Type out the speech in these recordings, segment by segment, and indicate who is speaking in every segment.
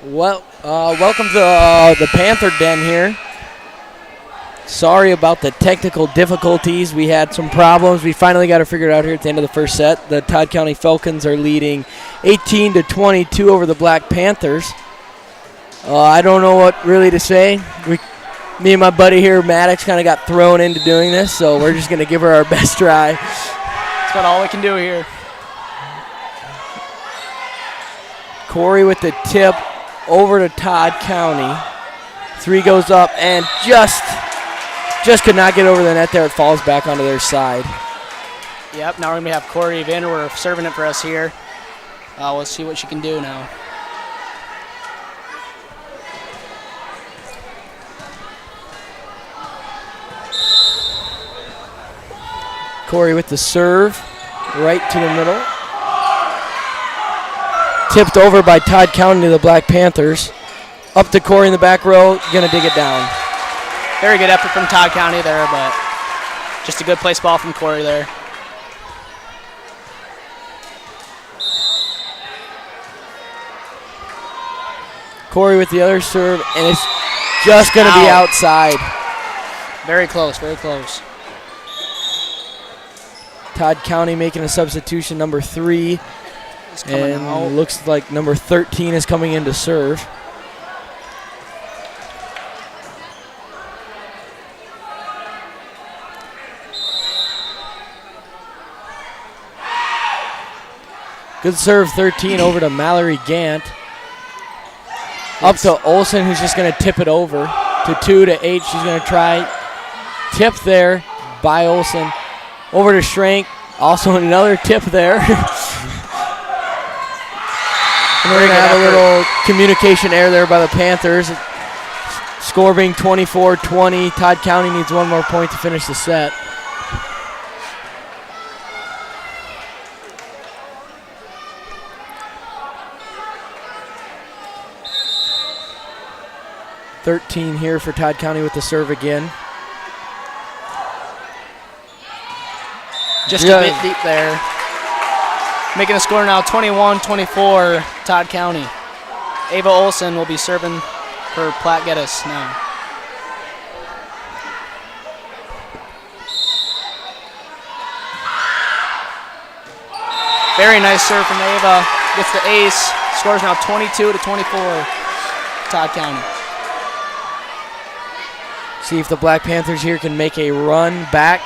Speaker 1: Well, welcome to the Panther Den here. Sorry about the technical difficulties. We had some problems. We finally got it figured out here at the end of the first set. The Todd County Falcons are leading 18-22 over the Black Panthers. I don't know what really to say. Me and my buddy here, Maddox, kind of got thrown into doing this, so we're just going to give her our best try.
Speaker 2: That's about all we can do here.
Speaker 1: Corey with the tip over to Todd County. Three goes up and just could not get over the net there. It falls back onto their side.
Speaker 2: Yep, now we're going to have Corey Vanderwerf serving it for us here. We'll see what she can do now.
Speaker 1: Corey with the serve, right to the middle. Tipped over by Todd County to the Black Panthers. Up to Corey in the back row, gonna dig it down.
Speaker 2: Very good effort from Todd County there, but just a good place ball from Corey there.
Speaker 1: Corey with the other serve, and it's just gonna be outside.
Speaker 2: Very close, very close.
Speaker 1: Todd County making a substitution, number 3. And
Speaker 2: out.
Speaker 1: Looks like number 13 is coming in to serve. Good serve, 13 over to Mallory Gant. Up to Olsen, who's just going to tip it over. To 2 to 8, she's going to try. Tip there by Olsen. Over to Schrank, also another tip there. And we're going to have a little communication error there by the Panthers. Score being 24-20. Todd County needs one more point to finish the set. .13 here for Todd County with the serve again.
Speaker 2: Just a bit deep there. Making a score now 21-24, Todd County. Ava Olsen will be serving for Platte-Geddes now. Very nice serve from Ava. Gets the ace. Scores now 22-24, Todd County.
Speaker 1: See if the Black Panthers here can make a run back.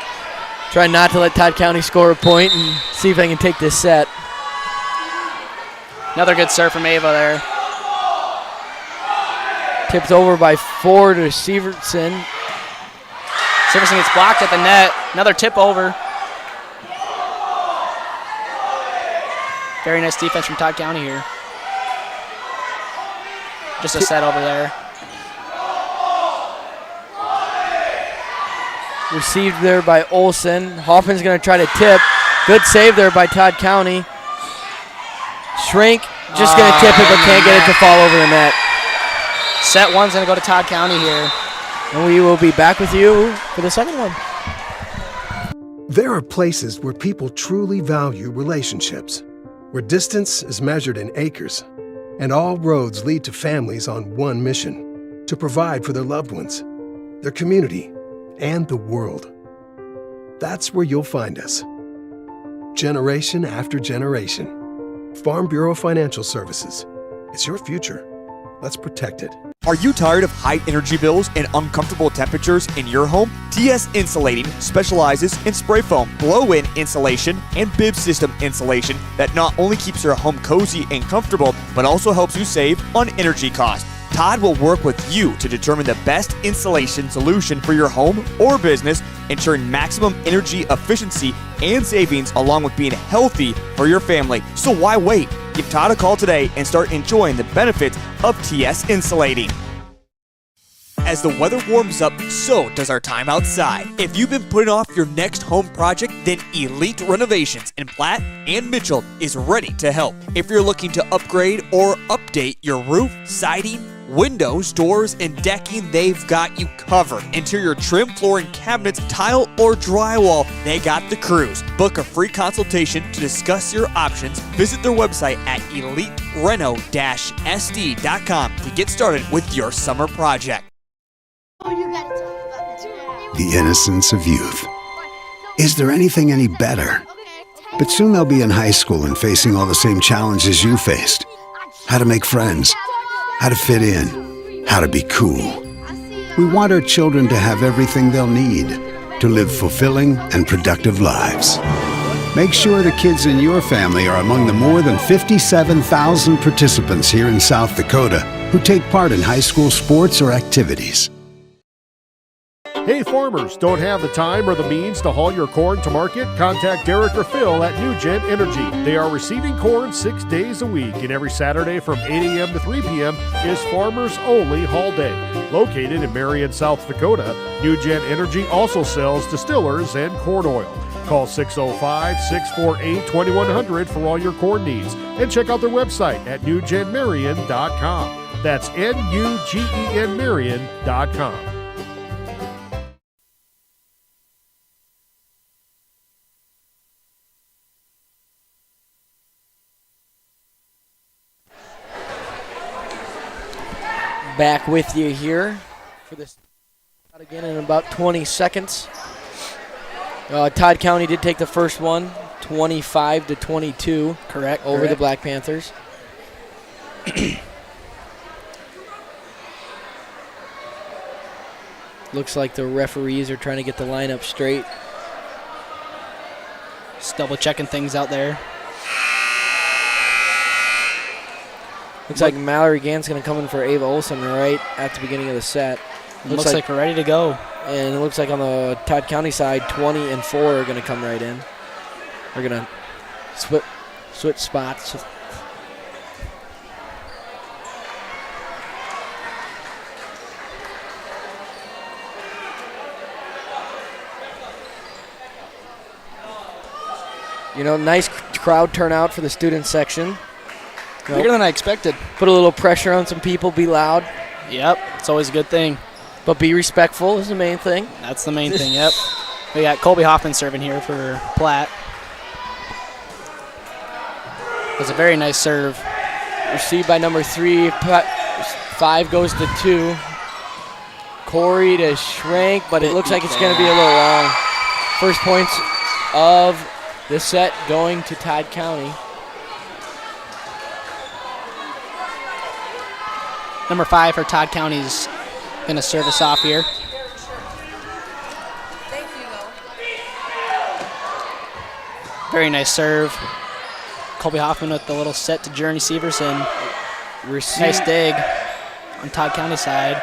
Speaker 1: Try not to let Todd County score a point and see if they can take this set.
Speaker 2: Another good serve from Ava there.
Speaker 1: Tipped over by 4 to Severson.
Speaker 2: Severson gets blocked at the net. Another tip over. Very nice defense from Todd County here. Just a set over there.
Speaker 1: Received there by Olsen. Hoffman's going to try to tip. Good save there by Todd County. Schrank just going to tip it, but can't get it to fall over the net.
Speaker 2: Set one's going to go to Todd County here.
Speaker 1: And we will be back with you for the second one.
Speaker 3: There are places where people truly value relationships, where distance is measured in acres, and all roads lead to families on one mission: to provide for their loved ones, their community, and the world. That's where you'll find us. Generation after generation. Farm Bureau Financial Services. It's your future. Let's protect it.
Speaker 4: Are you tired of high energy bills and uncomfortable temperatures in your home? TS Insulating specializes in spray foam, blow-in insulation, and bib system insulation that not only keeps your home cozy and comfortable, but also helps you save on energy costs. Todd will work with you to determine the best insulation solution for your home or business, ensuring maximum energy efficiency and savings along with being healthy for your family. So why wait? Give Todd a call today and start enjoying the benefits of TS Insulating. As the weather warms up, so does our time outside. If you've been putting off your next home project, then Elite Renovations in Platte and Mitchell is ready to help. If you're looking to upgrade or update your roof, siding, Windows, doors, and decking, they've got you covered. Interior trim, flooring, cabinets, tile, or drywall, they got the crews. Book a free consultation to discuss your options. Visit their website at elitereno-sd.com to get started with your summer project.
Speaker 5: The innocence of youth. Is there anything any better? But soon they'll be in high school and facing all the same challenges you faced. How to make friends, how to fit in, how to be cool. We want our children to have everything they'll need to live fulfilling and productive lives. Make sure the kids in your family are among the more than 57,000 participants here in South Dakota who take part in high school sports or activities.
Speaker 6: Hey farmers, don't have the time or the means to haul your corn to market? Contact Derek or Phil at NewGen Energy. They are receiving corn 6 days a week, and every Saturday from 8 a.m. to 3 p.m. is Farmers Only Haul Day. Located in Marion, South Dakota, NewGen Energy also sells distillers and corn oil. Call 605-648-2100 for all your corn needs, and check out their website at newgenmarion.com. That's NUGEN Marion.com.
Speaker 1: Back with you here for this again in about 20 seconds. Todd County did take the first one, 25-22.
Speaker 2: Correct.
Speaker 1: Over the Black Panthers. Looks like the referees are trying to get the lineup straight.
Speaker 2: Just double checking things out there.
Speaker 1: Looks like Mallory Gant's going to come in for Ava Olsen right at the beginning of the set.
Speaker 2: Looks like we're ready to go.
Speaker 1: And it looks like on the Todd County side, 20 and 4 are going to come right in. We're going to switch spots. You know, nice crowd turnout for the student section.
Speaker 2: Bigger than I expected.
Speaker 1: Put a little pressure on some people, be loud.
Speaker 2: Yep, it's always a good thing.
Speaker 1: But be respectful is the main thing.
Speaker 2: That's the main thing, yep. We got Colby Hoffman serving here for Platte. It was a very nice serve.
Speaker 1: Received by number 3. 5 goes to 2. Corey to Schrank, but it looks like it's going to be a little long. First points of the set going to Todd County.
Speaker 2: Number 5 for Todd County is going to serve us off here. Very nice serve. Colby Hoffman with the little set to Journey Severson. Nice dig on Todd County side.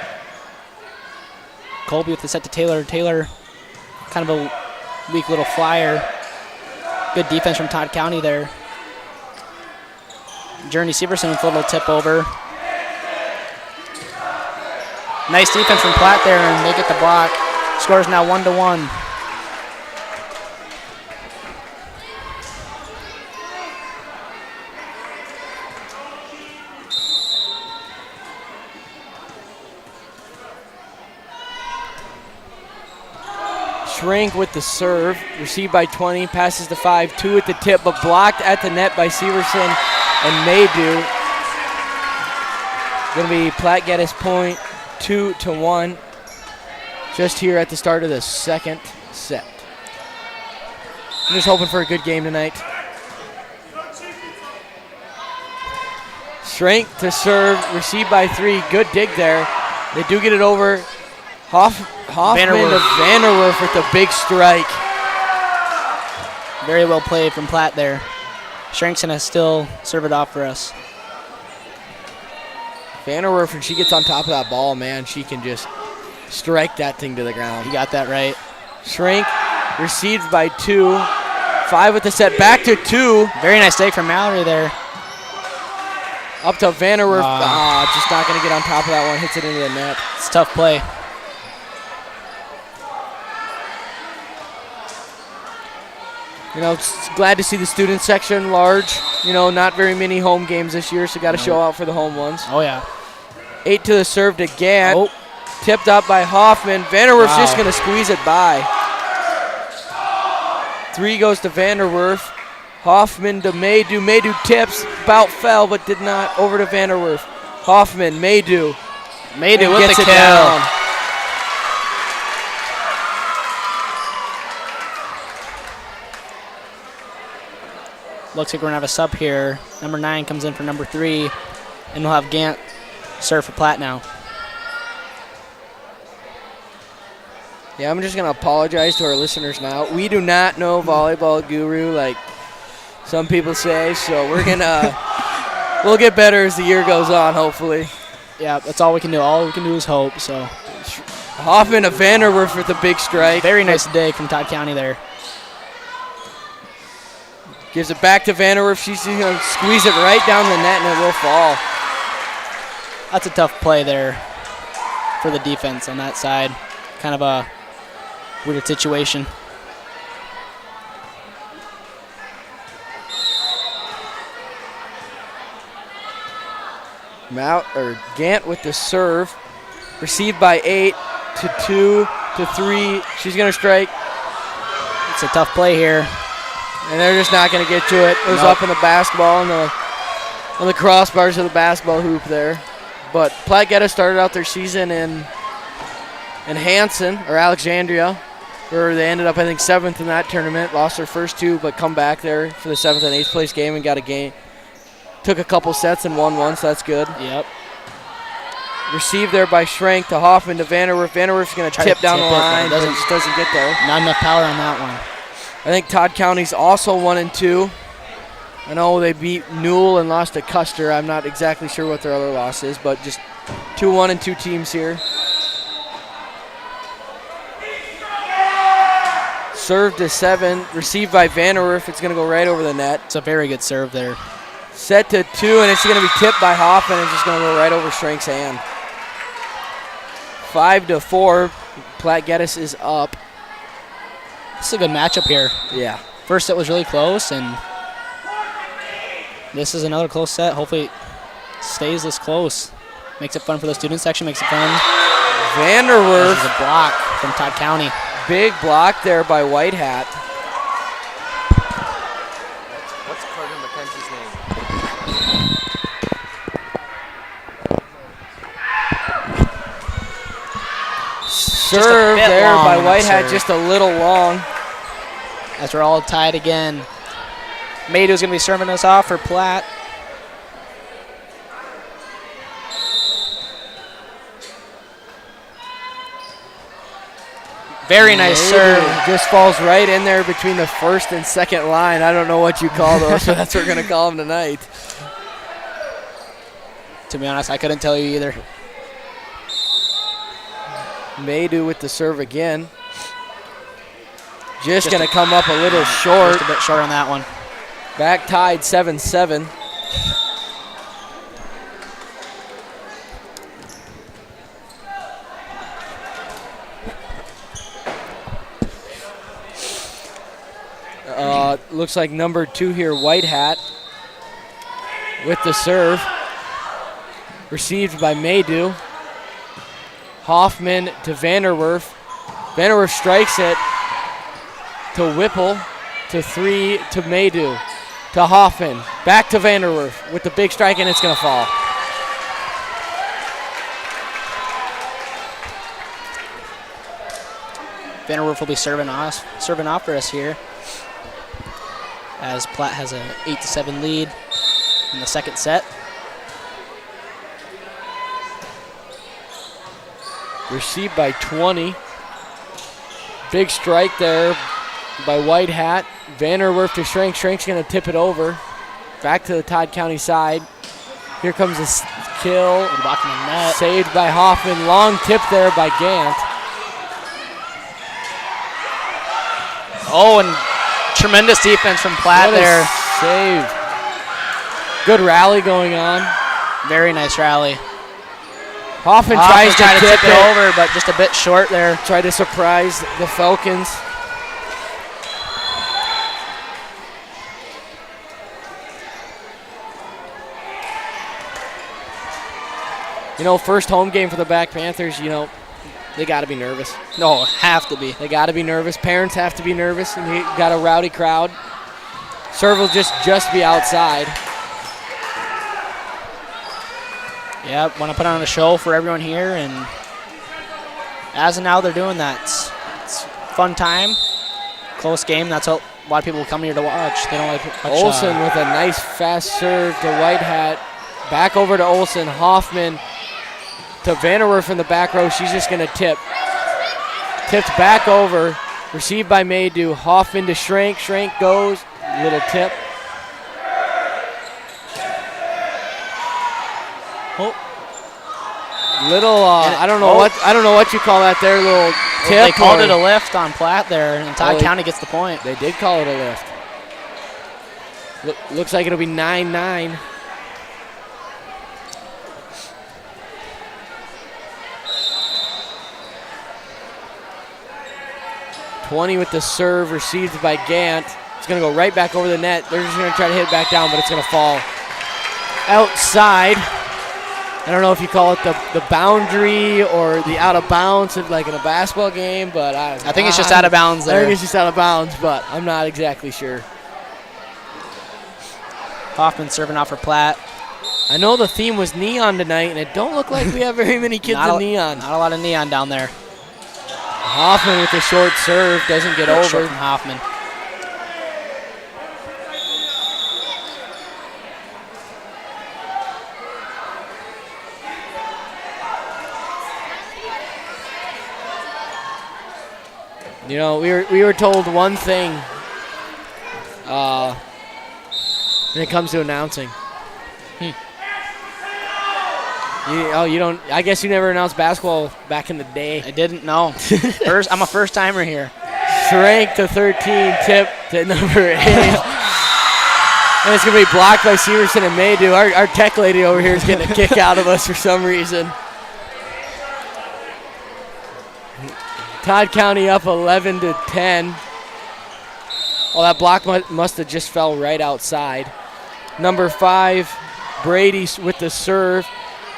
Speaker 2: Colby with the set to Taylor. Taylor, kind of a weak little flyer. Good defense from Todd County there. Journey Severson with a little tip over. Nice defense from Platte there, and they get the block. Score is now 1-1.
Speaker 1: Schrank with the serve, received by 20, passes to 5, 2 at the tip, but blocked at the net by Severson and Maydew. Going to be Platte-Geddes point, 2-1, just here at the start of the second set. I'm just hoping for a good game tonight. Schrank to serve, received by 3, good dig there. They do get it over. Hoffman to Vanderwerf with the big strike.
Speaker 2: Very well played from Platte there. Schrank's going to still serve it off for us.
Speaker 1: Vanderwerf, when she gets on top of that ball, man, she can just strike that thing to the ground.
Speaker 2: You got that right.
Speaker 1: Schrank receives by 2. 5 with the set, back to 2.
Speaker 2: Very nice dig from Mallory there.
Speaker 1: Up to Vanderwerf. Just not going to get on top of that one. Hits it into the net.
Speaker 2: It's a tough play.
Speaker 1: You know, glad to see the student section large. You know, not very many home games this year, so got to show out for the home ones.
Speaker 2: Oh, yeah.
Speaker 1: 8 to the serve to Gant.
Speaker 2: Oh.
Speaker 1: Tipped up by Hoffman. Vanderwerf's just going to squeeze it by. 3 goes to Vanderwerf. Hoffman to Maydew. Maydew tips. About fell, but did not. Over to Vanderwerf. Hoffman, Maydew.
Speaker 2: Maydew with
Speaker 1: gets
Speaker 2: the
Speaker 1: it
Speaker 2: kill.
Speaker 1: down.
Speaker 2: Looks like we're going to have a sub here. Number 9 comes in for number 3, and we'll have Gant serve for Platte now.
Speaker 1: Yeah, I'm just going to apologize to our listeners now. We do not know volleyball guru like some people say, so we're going to we'll get better as the year goes on, hopefully.
Speaker 2: Yeah, that's all we can do. All we can do is hope. So
Speaker 1: Hoffman to Vanderwerf with a big strike.
Speaker 2: very nice dig from Todd County there.
Speaker 1: Gives it back to Vanderwerf. She's going to squeeze it right down the net, and it will fall.
Speaker 2: That's a tough play there for the defense on that side. Kind of a weird situation.
Speaker 1: Gant with the serve. Received by 8 to 2 to 3. She's going to strike.
Speaker 2: It's a tough play here.
Speaker 1: And they're just not going to get to it. It was up in the basketball on the crossbars of the basketball hoop there. But Platte-Geddes started out their season in Hanson, or Alexandria, where they ended up, I think, 7th in that tournament. Lost their first 2, but come back there for the 7th and 8th place game and got a game. Took a couple sets and won one, so that's good.
Speaker 2: Yep.
Speaker 1: Received there by Schrank to Hoffman to Vanderwerf. Vanderwerf's going to tip down the line, but just doesn't get there.
Speaker 2: Not enough power on that one.
Speaker 1: I think Todd County's also 1-2. I know they beat Newell and lost to Custer. I'm not exactly sure what their other loss is, but just 2 1-2 teams here. Serve to 7, received by Vanderwerf. It's going to go right over the net.
Speaker 2: It's a very good serve there.
Speaker 1: Set to 2, and it's going to be tipped by Hoffman. It's just going to go right over Schrank's hand. 5-4. Platte-Geddes is up.
Speaker 2: This is a good matchup here.
Speaker 1: Yeah.
Speaker 2: First set was really close, and this is another close set. Hopefully it stays this close. Makes it fun for the student section, makes it fun.
Speaker 1: Vanderwerf.
Speaker 2: This is a block from Todd County.
Speaker 1: Big block there by White Hat.
Speaker 7: What's Carter McKenzie's name?
Speaker 1: Serve there by White Hat, just a little long.
Speaker 2: As we're all tied again. Maydew's going to be serving us off for Platte. Very nice serve.
Speaker 1: Just falls right in there between the first and second line. I don't know what you call those, but that's what we're going to call them tonight.
Speaker 2: To be honest, I couldn't tell you either.
Speaker 1: Maydew with the serve again. Just going to come up a little short.
Speaker 2: Just a bit short on that one.
Speaker 1: Back tied 7-7. Looks like number 2 here, White Hat, with the serve. Received by Maydew. Hoffman to Vanderwerf. Vanderwerf strikes it to Whipple, to 3 to Maydew, to Hoffman. Back to Vanderwerf with the big strike, and it's going to fall.
Speaker 2: Vanderwerf will be serving off for us here, as Platte has a 8-7 lead in the second set.
Speaker 1: Received by 20. Big strike there by White Hat. Vanderwerf to Schrank. Schrank's going to tip it over. Back to the Todd County side. Here comes a kill.
Speaker 2: Blocking the net.
Speaker 1: Saved by Hoffman. Long tip there by Gant.
Speaker 2: Oh, and tremendous defense from Platte there.
Speaker 1: Save. Good rally going on.
Speaker 2: Very nice rally.
Speaker 1: Hoffman tries to tip
Speaker 2: it over, but just a bit short there.
Speaker 1: Try to surprise the Falcons. First home game for the Black Panthers, they got to be nervous.
Speaker 2: No, have to be.
Speaker 1: They got to be nervous. Parents have to be nervous, and you got a rowdy crowd. Serve will just be outside.
Speaker 2: Yeah, want to put on a show for everyone here, and as of now, they're doing that. It's a fun time, close game. That's what a lot of people come here to watch. They don't like much.
Speaker 1: Olsen with a nice fast serve to Whitehat. Back over to Olsen. Hoffman to Vanderwerf in the back row. She's just going to tip. Tipped back over. Received by Maydew. Hoffman to Schrank. Schrank goes. Little tip.
Speaker 2: Oh.
Speaker 1: Little, I don't know what you call that there. Little tip.
Speaker 2: They called it a lift on Platte there, and Todd County gets the point.
Speaker 1: They did call it a lift. Looks like it'll be 9-9. (20) with the serve, received by Gant. It's going to go right back over the net. They're just going to try to hit it back down, but it's going to fall outside. I don't know if you call it the boundary or the out of bounds, like in a basketball game, but I
Speaker 2: think it's just out of bounds there.
Speaker 1: I think it's just out of bounds, but I'm not exactly sure.
Speaker 2: Hoffman serving off for Platte.
Speaker 1: I know the theme was neon tonight, and it don't look like we have very many kids in neon.
Speaker 2: Not a lot of neon down there.
Speaker 1: Hoffman with a short serve, doesn't get over.
Speaker 2: Short from Hoffman.
Speaker 1: We were told one thing when it comes to announcing. You don't. I guess you never announced basketball back in the day.
Speaker 2: I didn't know. I'm a first timer here.
Speaker 1: Schrank to 13, tip to number 8. And it's going to be blocked by Severson and Maydew. Our tech lady over here is getting a kick out of us for some reason. Todd County up 11-10. Oh, that block must have just fell right outside. Number 5, Brady with the serve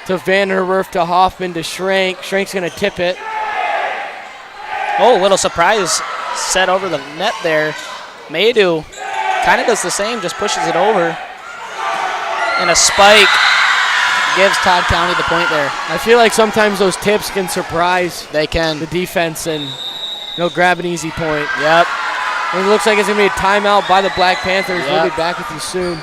Speaker 1: to Vanderwerf to Hoffman to Schrank. Schrank's going to tip it.
Speaker 2: Oh, little surprise set over the net there. Maydew kind of does the same, just pushes it over. And a spike gives Todd County the point there.
Speaker 1: I feel like sometimes those tips can surprise
Speaker 2: the
Speaker 1: defense and grab an easy point.
Speaker 2: Yep.
Speaker 1: And it looks like it's going to be a timeout by the Black Panthers. Yep. We'll be back with you soon.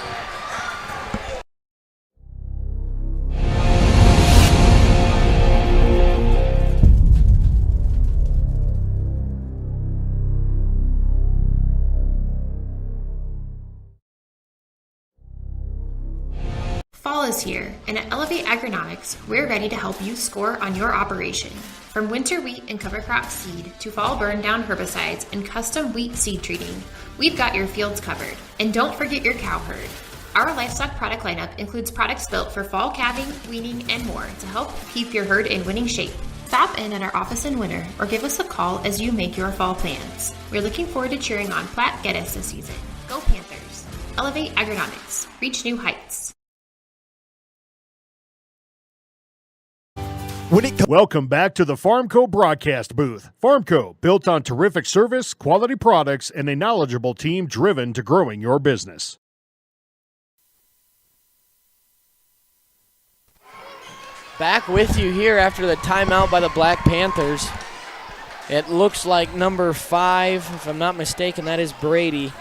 Speaker 8: Fall is here, and at Elevate Agronomics, we're ready to help you score on your operation. From winter wheat and cover crop seed to fall burn down herbicides and custom wheat seed treating, we've got your fields covered. And don't forget your cow herd. Our livestock product lineup includes products built for fall calving, weaning, and more to help keep your herd in winning shape. Stop in at our office in winter or give us a call as you make your fall plans. We're looking forward to cheering on Platte-Geddes this season. Go Panthers! Elevate Agronomics. Reach new heights.
Speaker 6: Welcome back to the Farmco broadcast booth. Farmco, built on terrific service, quality products, and a knowledgeable team driven to growing your business.
Speaker 1: Back with you here after the timeout by the Black Panthers. It looks like number 5, if I'm not mistaken, that is Brady.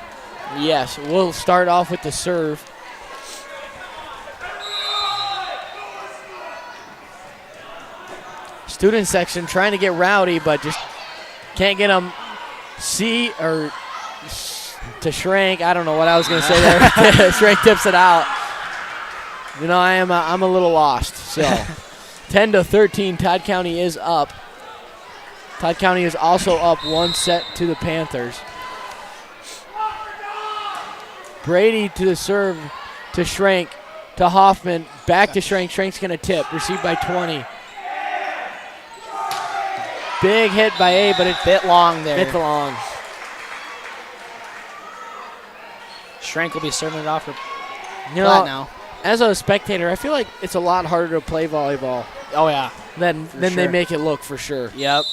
Speaker 1: Yes, we'll start off with the serve. Student section trying to get rowdy, but just can't get them to Schrank. I don't know what I was going to say there. Schrank tips it out. I'm a little lost. So 10-13, Todd County is up. Todd County is also up 1 set to the Panthers. Brady to the serve to Schrank to Hoffman. Back to Schrank. Schrank's going to tip. Received by 20. Big hit by A, but it's
Speaker 2: bit long there.
Speaker 1: Bit long.
Speaker 2: Schrank will be serving it off for Platte now.
Speaker 1: As a spectator, I feel like it's a lot harder to play volleyball
Speaker 2: Oh, yeah.
Speaker 1: than
Speaker 2: For
Speaker 1: they
Speaker 2: sure.
Speaker 1: make it look, for sure.
Speaker 2: Yep.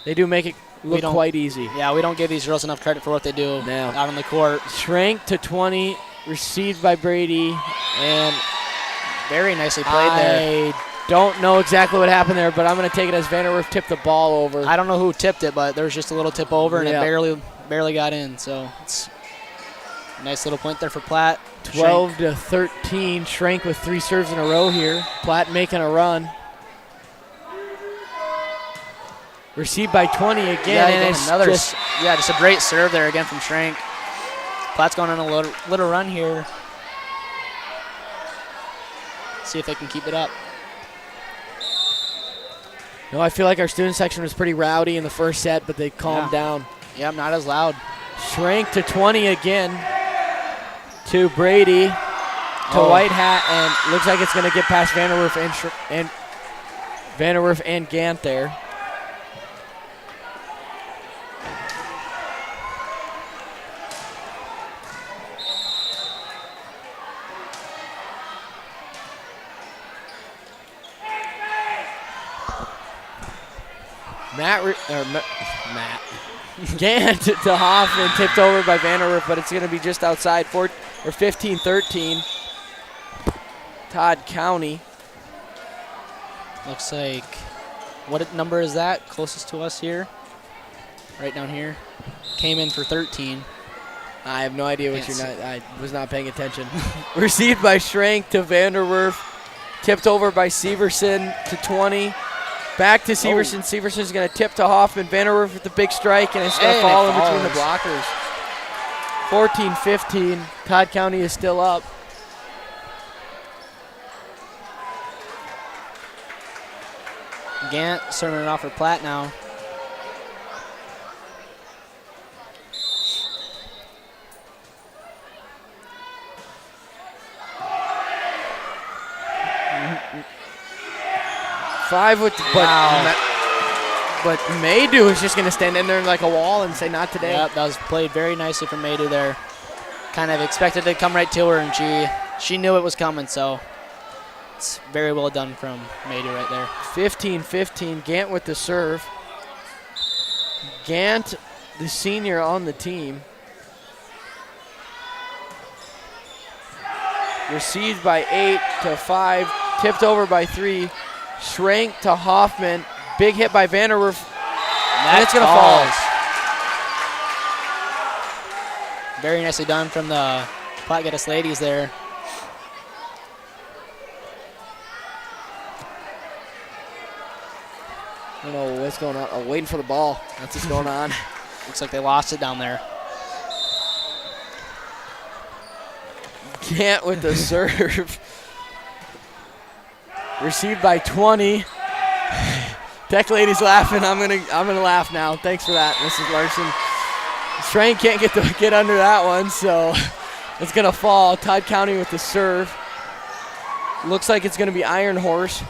Speaker 1: They do make it look
Speaker 2: don't-
Speaker 1: quite easy.
Speaker 2: Yeah, we don't give these girls enough credit for what they do
Speaker 1: No.
Speaker 2: out on the court.
Speaker 1: Shrank to 20, received by Brady, and
Speaker 2: Very nicely played there.
Speaker 1: I don't know exactly what happened there, but I'm going to take it as Vanderwerf tipped the ball over.
Speaker 2: I don't know who tipped it, but there was just a little tip over, and
Speaker 1: Yeah.
Speaker 2: it barely got in. So it's a nice little point there for Platte.
Speaker 1: 12 to 13, Shrank with 3 serves in a row here. Platte making a run. Received by 20 again,
Speaker 2: Yeah,
Speaker 1: and
Speaker 2: and
Speaker 1: it's
Speaker 2: another.
Speaker 1: just
Speaker 2: Just a great serve there again from Shrank. Platte's going on a little run here. See if they can keep it up.
Speaker 1: No, I feel like our student section was pretty rowdy in the first set, but they calmed down.
Speaker 2: Yep, not as loud.
Speaker 1: Shrank to 20 again to Brady to White Hat, and looks like it's going to get past Vanderwerf and Vanderwerf and Gant there. Matt. Gant to Hoffman, tipped over by Vanderwerf, but it's going to be just outside 15-13. Todd County.
Speaker 2: Looks like, what number is that? Closest to us here? Right down here. Came in for 13.
Speaker 1: I have no idea what
Speaker 2: Can't
Speaker 1: you're not. I was not paying attention. Received by Shrank to Vanderwerf. Tipped over by Severson to 20. Back to Severson. Severson's going to tip to Hoffman. Vanderwerf with the big strike, and it's going to fall in between the blockers. 14-15. Todd County is still up.
Speaker 2: Gant serving it off for Platte now.
Speaker 1: Five with, but Maydew is just going to stand in there like a wall and say, not today.
Speaker 2: Yep, that was played very nicely from Maydew there. Kind of expected to come right to her, and she knew it was coming, so it's very well done from Maydew right there.
Speaker 1: 15-15, Gant with the serve. Gant, the senior on the team. Received by 8 to 5, tipped over by 3. Shrank to Hoffman. Big hit by Vanderwerf. And it's going to fall.
Speaker 2: Very nicely done from the Platte-Geddes ladies there.
Speaker 1: I don't know what's going on. Oh, waiting for the ball. That's what's going on.
Speaker 2: Looks like they lost it down there.
Speaker 1: Gant with the serve. Received by 20. Tech lady's laughing. I'm gonna laugh now. Thanks for that, Mrs. Larson. Shrank can't get under that one, so it's gonna fall. Todd County with the serve. Looks like it's gonna be Iron Horse.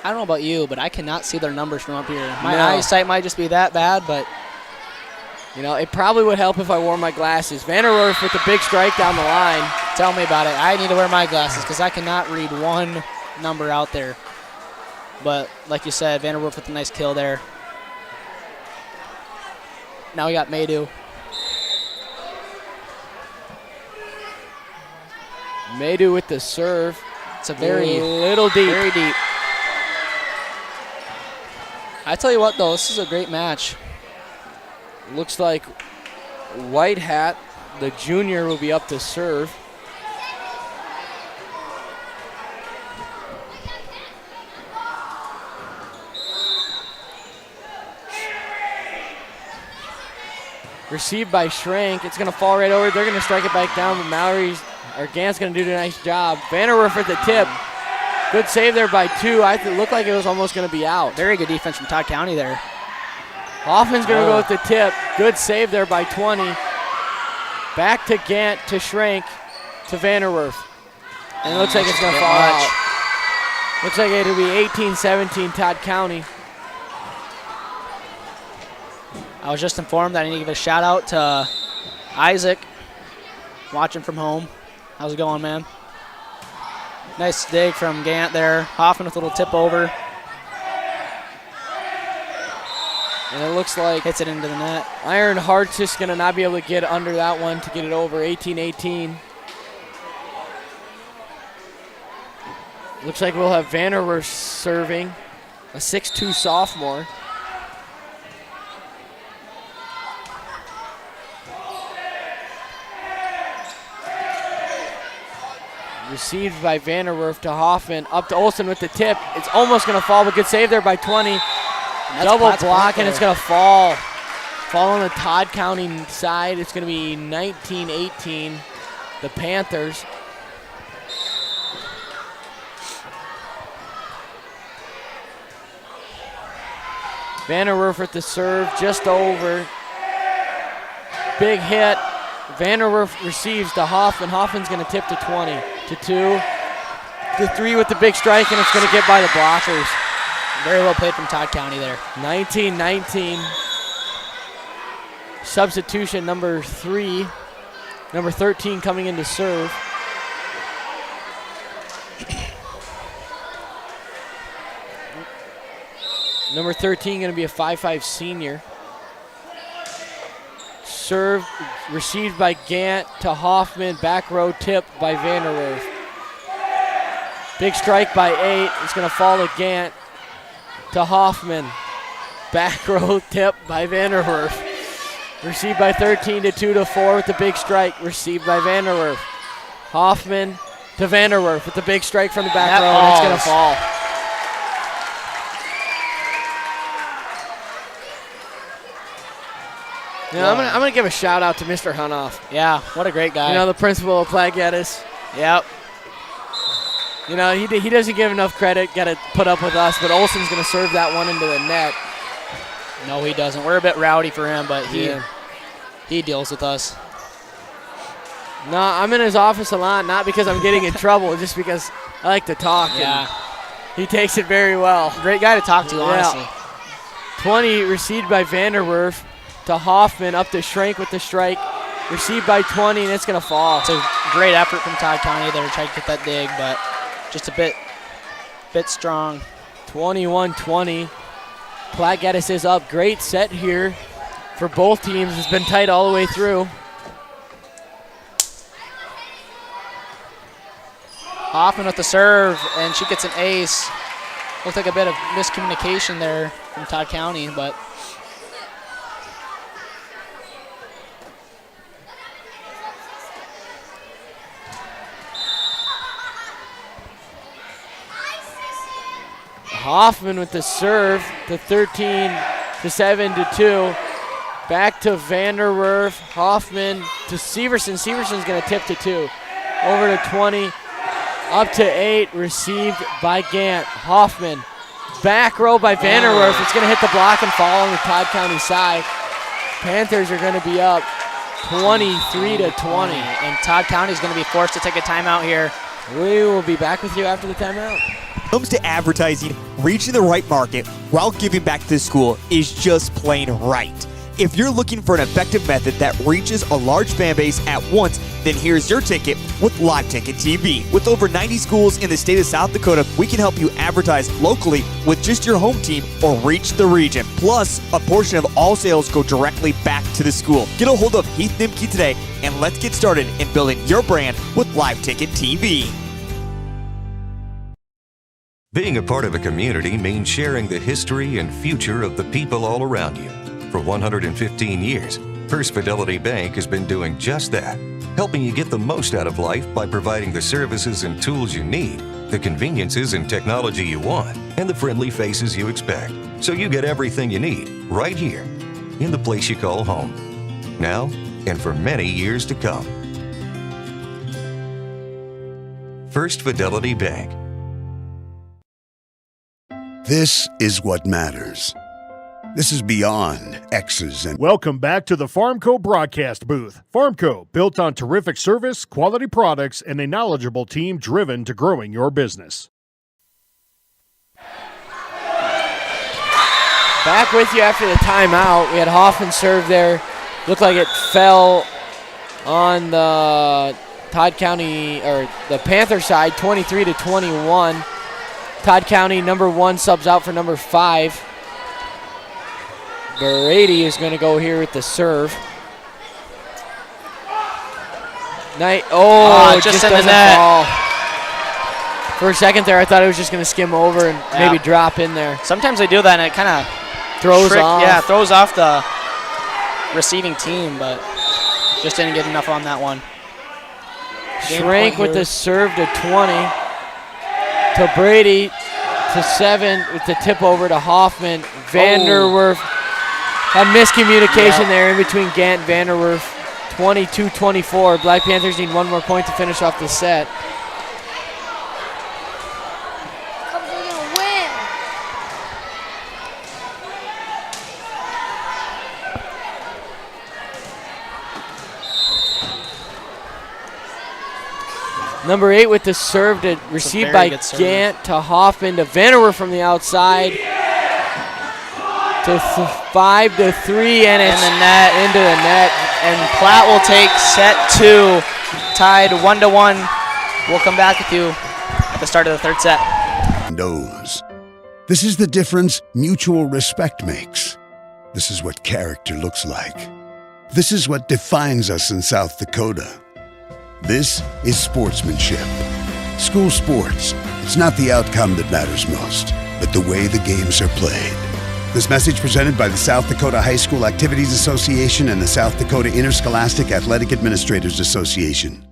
Speaker 2: I don't know about you, but I cannot see their numbers from up here. My eyesight might just be that bad, but
Speaker 1: you know, it probably would help if I wore my glasses. Vanderwerf with the big strike down the line.
Speaker 2: Tell me about it. I need to wear my glasses because I cannot read one number out there. But like you said, Vanderwerf with a nice kill there. Now we got Maydew.
Speaker 1: Maydew with the serve.
Speaker 2: It's a very
Speaker 1: little deep.
Speaker 2: Very deep. I tell you what, though, this is a great match.
Speaker 1: Looks like White Hat, the junior, will be up to serve. Received by Shrank. It's going to fall right over. They're going to strike it back down, but Gant's going to do a nice job. Vanderwerf at the tip. Good save there by 2. It looked like it was almost going to be out.
Speaker 2: Very good defense from Todd County there.
Speaker 1: Hoffman's going to go with the tip. Good save there by 20. Back to Gant to Shrank to Vanderwerf. And it looks like it's going to fall out. Looks like it'll be 18-17 Todd County.
Speaker 2: I was just informed that I need to give a shout out to Isaac watching from home. How's it going, man? Nice dig from Gant there. Hoffman with a little tip over.
Speaker 1: And it looks like
Speaker 2: hits it into the net.
Speaker 1: Iron Heart's just going to not be able to get under that one to get it over. 18-18. Looks like we'll have Vanderwerf serving, a 6'2 sophomore. Received by Vanderwerf to Hoffman, up to Olsen with the tip. It's almost going to fall, but good save there by 20. Double block, and it's going to fall. Fall on the Todd County side. It's going to be 19-18, the Panthers. Vanderwerf with the serve, just over. Big hit. Vanderwerf receives to Hoffman. Hoffman's going to tip to 20, to 2, to 3 with the big strike, and it's going to get by the blockers.
Speaker 2: Very well played from Todd County there.
Speaker 1: 19-19. Substitution number 3. Number 13 coming in to serve. Number 13 going to be a 5'5 senior. Serve received by Gant to Hoffman. Back row tip by Vanderwerf. Big strike by 8. It's going to fall to Gant. To Hoffman. Back row tip by Vanderwerf. Received by 13 to 2 to 4 with the big strike. Received by Vanderwerf. Hoffman to Vanderwerf with the big strike from the back row, and it's going to fall. You know, I'm gonna give a shout out to Mr. Hunoff.
Speaker 2: Yeah, what a great guy.
Speaker 1: You know, the principal of Platte-Geddes.
Speaker 2: Yep.
Speaker 1: You know, he doesn't give enough credit, got to put up with us, but Olsen's going to serve that one into the net.
Speaker 2: No, he doesn't. We're a bit rowdy for him, but he deals with us.
Speaker 1: No, I'm in his office a lot, not because I'm getting in trouble, just because I like to talk.
Speaker 2: Yeah.
Speaker 1: He takes it very well.
Speaker 2: Great guy to talk to, honestly.
Speaker 1: 20 received by Vanderwerf to Hoffman, up to Schrank with the strike. Received by 20, and it's going to fall.
Speaker 2: It's a great effort from Todd County there to try to get that dig, but just a bit strong.
Speaker 1: 21-20. Platte-Geddes is up. Great set here for both teams. It's been tight all the way through.
Speaker 2: Hoffman with the serve, and she gets an ace. Looks like a bit of miscommunication there from Todd County, but
Speaker 1: Hoffman with the serve to 13 to 7 to 2. Back to Vanderwerf. Hoffman to Severson. Severson's going to tip to 2. Over to 20. Up to 8. Received by Gant. Hoffman. Back row by Vanderwerf. It's going to hit the block and fall on the Todd County side. Panthers are going to be up 23 to 20.
Speaker 2: And Todd County is going to be forced to take a timeout here.
Speaker 1: We will be back with you after the timeout.
Speaker 4: Comes to advertising, reaching the right market while giving back to the school is just plain right. If you're looking for an effective method that reaches a large fan base at once, then here's your ticket with Live Ticket TV. With over 90 schools in the state of South Dakota, we can help you advertise locally with just your home team or reach the region. Plus, a portion of all sales go directly back to the school. Get a hold of Heath Nimke today, and let's get started in building your brand with Live Ticket TV.
Speaker 9: Being a part of a community means sharing the history and future of the people all around you. For 115 years, First Fidelity Bank has been doing just that, helping you get the most out of life by providing the services and tools you need, the conveniences and technology you want, and the friendly faces you expect, so you get everything you need right here in the place you call home, now and for many years to come. First Fidelity Bank.
Speaker 5: This is what matters. This is beyond X's and...
Speaker 6: Welcome back to the Farmco broadcast booth. Farmco, built on terrific service, quality products, and a knowledgeable team driven to growing your business.
Speaker 1: Back with you after the timeout. We had Hoffman serve there. Looked like it fell on the Todd County, or the Panther side, 23-21. Todd County number 1 subs out for number 5. Brady is going to go here with the serve.
Speaker 2: Just in the net.
Speaker 1: Fall. For a second there, I thought it was just going to skim over and maybe drop in there.
Speaker 2: Sometimes they do that, and it kind of
Speaker 1: throws off.
Speaker 2: Yeah, throws off the receiving team, but just didn't get enough on that one.
Speaker 1: Schrank with the serve to 20. To Brady to 7 with the tip over to Hoffman. Vanderwerf had miscommunication there in between Gant and Vanderwerf. 22-24. Black Panthers need 1 more point to finish off the set. Number 8 with the serve to receive by Gant to Hoffman to Vanderwerf from the outside to 5-3 and it's into the net.
Speaker 2: And Platte will take set 2, tied 1-1. We'll come back with you at the start of the third set.
Speaker 5: Knows. This is the difference mutual respect makes. This is what character looks like. This is what defines us in South Dakota. This is sportsmanship. School sports, it's not the outcome that matters most, but the way the games are played. This message presented by the South Dakota High School Activities Association and the South Dakota Interscholastic Athletic Administrators Association.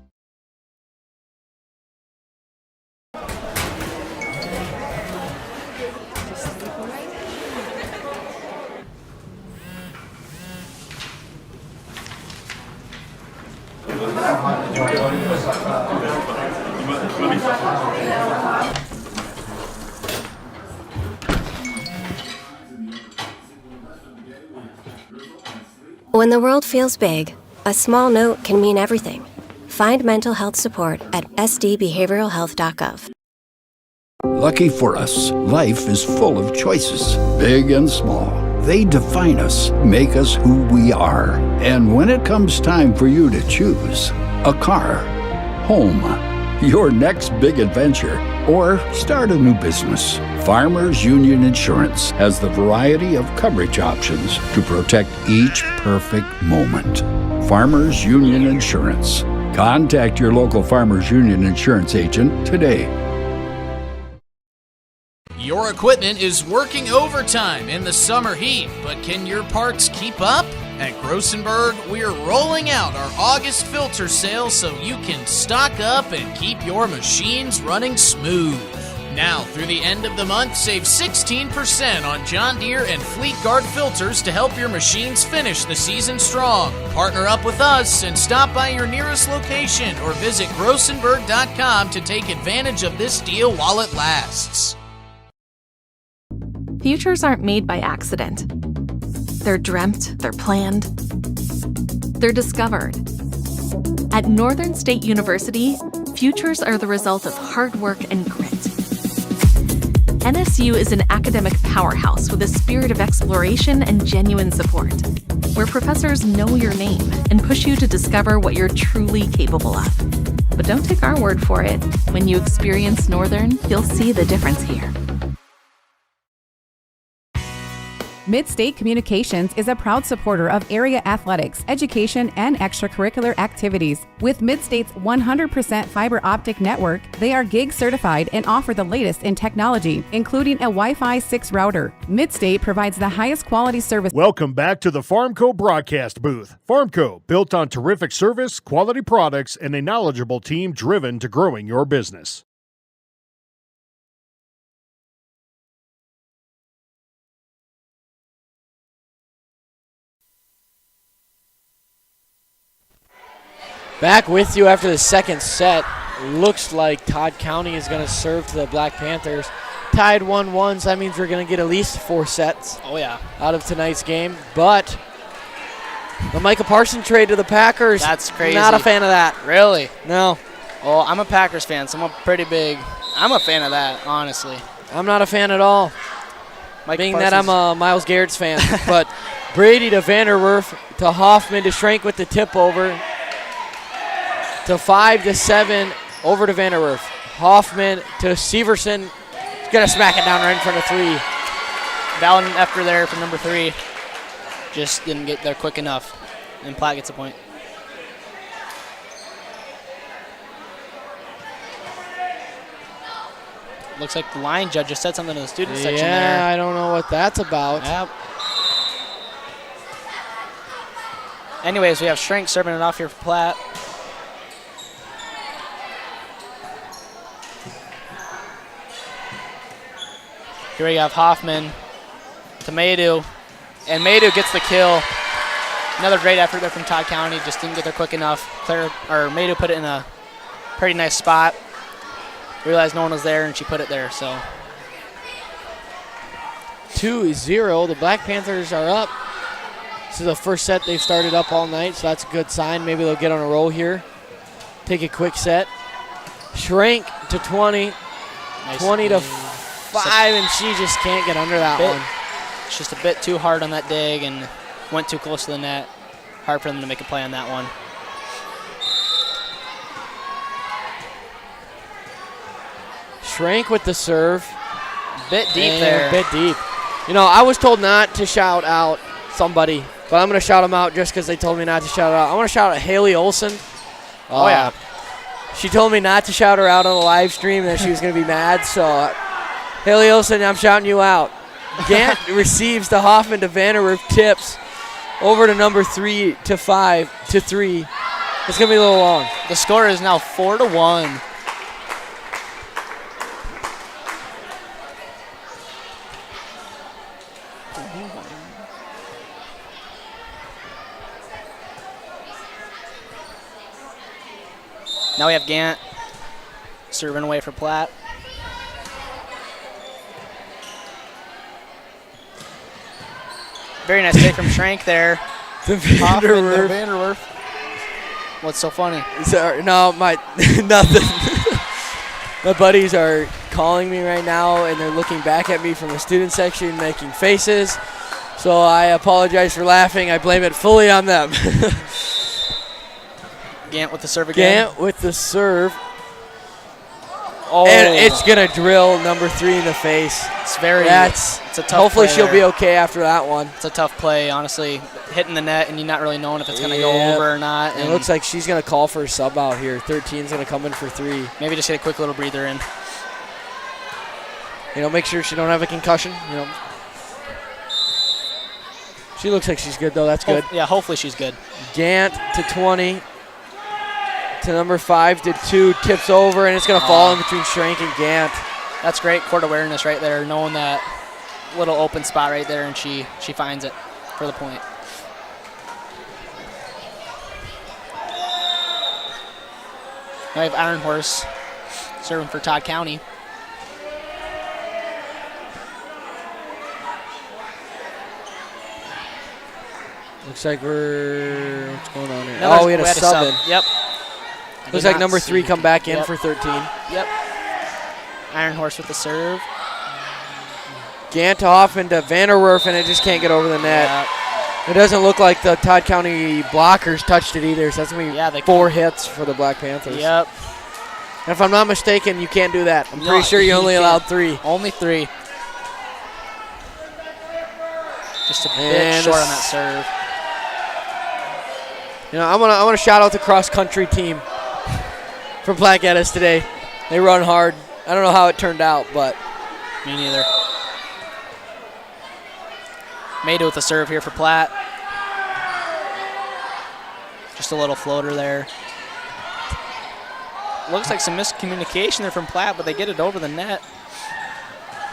Speaker 10: When the world feels big, a small note can mean everything. Find mental health support at sdbehavioralhealth.gov.
Speaker 11: Lucky for us, life is full of choices, big and small. They define us, make us who we are. And when it comes time for you to choose, a car, home, your next big adventure, or start a new business, Farmers Union Insurance has the variety of coverage options to protect each perfect moment. Farmers Union Insurance. Contact your local Farmers Union Insurance agent today.
Speaker 12: Your equipment is working overtime in the summer heat, but can your parts keep up? At Grossenberg, we're rolling out our August filter sale so you can stock up and keep your machines running smooth. Now, through the end of the month, save 16% on John Deere and Fleet Guard filters to help your machines finish the season strong. Partner up with us and stop by your nearest location or visit Grossenberg.com to take advantage of this deal while it lasts.
Speaker 13: Futures aren't made by accident. They're dreamt, they're planned, they're discovered. At Northern State University, futures are the result of hard work and grit. NSU is an academic powerhouse with a spirit of exploration and genuine support, where professors know your name and push you to discover what you're truly capable of. But don't take our word for it. When you experience Northern, you'll see the difference here.
Speaker 14: Mid-State Communications is a proud supporter of area athletics, education, and extracurricular activities. With Mid-State's 100% fiber optic network, they are gig certified and offer the latest in technology, including a Wi-Fi 6 router. Mid-State provides the highest quality service.
Speaker 6: Welcome back to the Farmco broadcast booth. Farmco, built on terrific service, quality products, and a knowledgeable team driven to growing your business.
Speaker 1: Back with you after the second set. Looks like Todd County is going to serve to the Black Panthers. Tied 1-1, so that means we're going to get at least 4 sets out of tonight's game. But the Micah Parsons trade to the Packers.
Speaker 2: That's crazy.
Speaker 1: Not a fan of that.
Speaker 2: Really?
Speaker 1: No.
Speaker 2: Well, I'm a Packers fan, so I'm a fan of that, honestly.
Speaker 1: I'm not a fan at all. Being that I'm a Myles Garrett's fan. But Brady to Vanderwerf to Hoffman to Schrank with the tip over. to 5-7 over to Vanderwerf. Hoffman to Severson. He's going to smack it down right in front of 3.
Speaker 2: Valen after there for number 3. Just didn't get there quick enough. And Platte gets a point. Looks like the line judge just said something to the student section there.
Speaker 1: Yeah, I don't know what that's about.
Speaker 2: Yep. Anyways, we have Schrenk serving it off here for Platte. Here we have Hoffman to Maydew, and Maydew gets the kill. Another great effort there from Todd County, just didn't get there quick enough. Maydew put it in a pretty nice spot. Realized no one was there, and she put it there, so.
Speaker 1: 2-0, the Black Panthers are up. This is the first set they've started up all night, so that's a good sign. Maybe they'll get on a roll here. Take a quick set. Schrenk to 20,
Speaker 2: Nice
Speaker 1: 20 to 5, and she just can't get under that one.
Speaker 2: It's just a bit too hard on that dig and went too close to the net. Hard for them to make a play on that one.
Speaker 1: Schrenk with the serve.
Speaker 2: Bit deep
Speaker 1: and
Speaker 2: there.
Speaker 1: Bit deep. You know, I was told not to shout out somebody, but I'm going to shout them out just because they told me not to shout out. I want to shout out Haley Olson.
Speaker 2: Oh, yeah.
Speaker 1: She told me not to shout her out on the live stream and that she was going to be mad, so Haley Olson, I'm shouting you out. Gant receives the Hoffman to Vanderwerf, tips over to number 3 to 5 to 3. It's going to be a little long.
Speaker 2: The score is now 4-1. Now we have Gant serving away for Platte. Very nice take from Schrenk there.
Speaker 1: Vanderwerf.
Speaker 2: What's so funny?
Speaker 1: Sorry, no, nothing. My buddies are calling me right now, and they're looking back at me from the student section making faces. So I apologize for laughing. I blame it fully on them.
Speaker 2: Gant with the serve again.
Speaker 1: Gant with the serve.
Speaker 2: Oh.
Speaker 1: And it's going to drill number 3 in the face.
Speaker 2: It's a tough
Speaker 1: hopefully
Speaker 2: play
Speaker 1: she'll
Speaker 2: there.
Speaker 1: be okay after that one.
Speaker 2: It's a tough play, honestly. Hitting the net and you're not really knowing if it's going to go over or not.
Speaker 1: And it looks like she's going to call for a sub out here. 13's going to come in for 3.
Speaker 2: Maybe just get a quick little breather in.
Speaker 1: You know, make sure she don't have a concussion. You know. She looks like she's good, though. That's good.
Speaker 2: Yeah, hopefully she's good.
Speaker 1: Gant to 20. To number 5 to 2, tips over, and it's going to fall in between Schrenk and Gant.
Speaker 2: That's great court awareness right there, knowing that little open spot right there, and she finds it for the point. Now we have Iron Horse serving for Todd County.
Speaker 1: Looks like what's going on here?
Speaker 2: We
Speaker 1: had a sub in.
Speaker 2: Yep.
Speaker 1: Looks like number 3 come back in for 13.
Speaker 2: Yep. Iron Horse with the serve.
Speaker 1: Gant to Hoffman to Vanderwerf, and it just can't get over the net.
Speaker 2: Yep.
Speaker 1: It doesn't look like the Todd County blockers touched it either, so that's going to be 4 hits for the Black Panthers.
Speaker 2: Yep.
Speaker 1: And if I'm not mistaken, you can't do that. I'm pretty sure you only allowed 3.
Speaker 2: Only 3. Just a bit short on that serve.
Speaker 1: You know, I want to shout out the cross country team from Platte-Geddes today. They run hard. I don't know how it turned out, but
Speaker 2: me neither. Maydew with the serve here for Platte. Just a little floater there. Looks like some miscommunication there from Platte, but they get it over the net.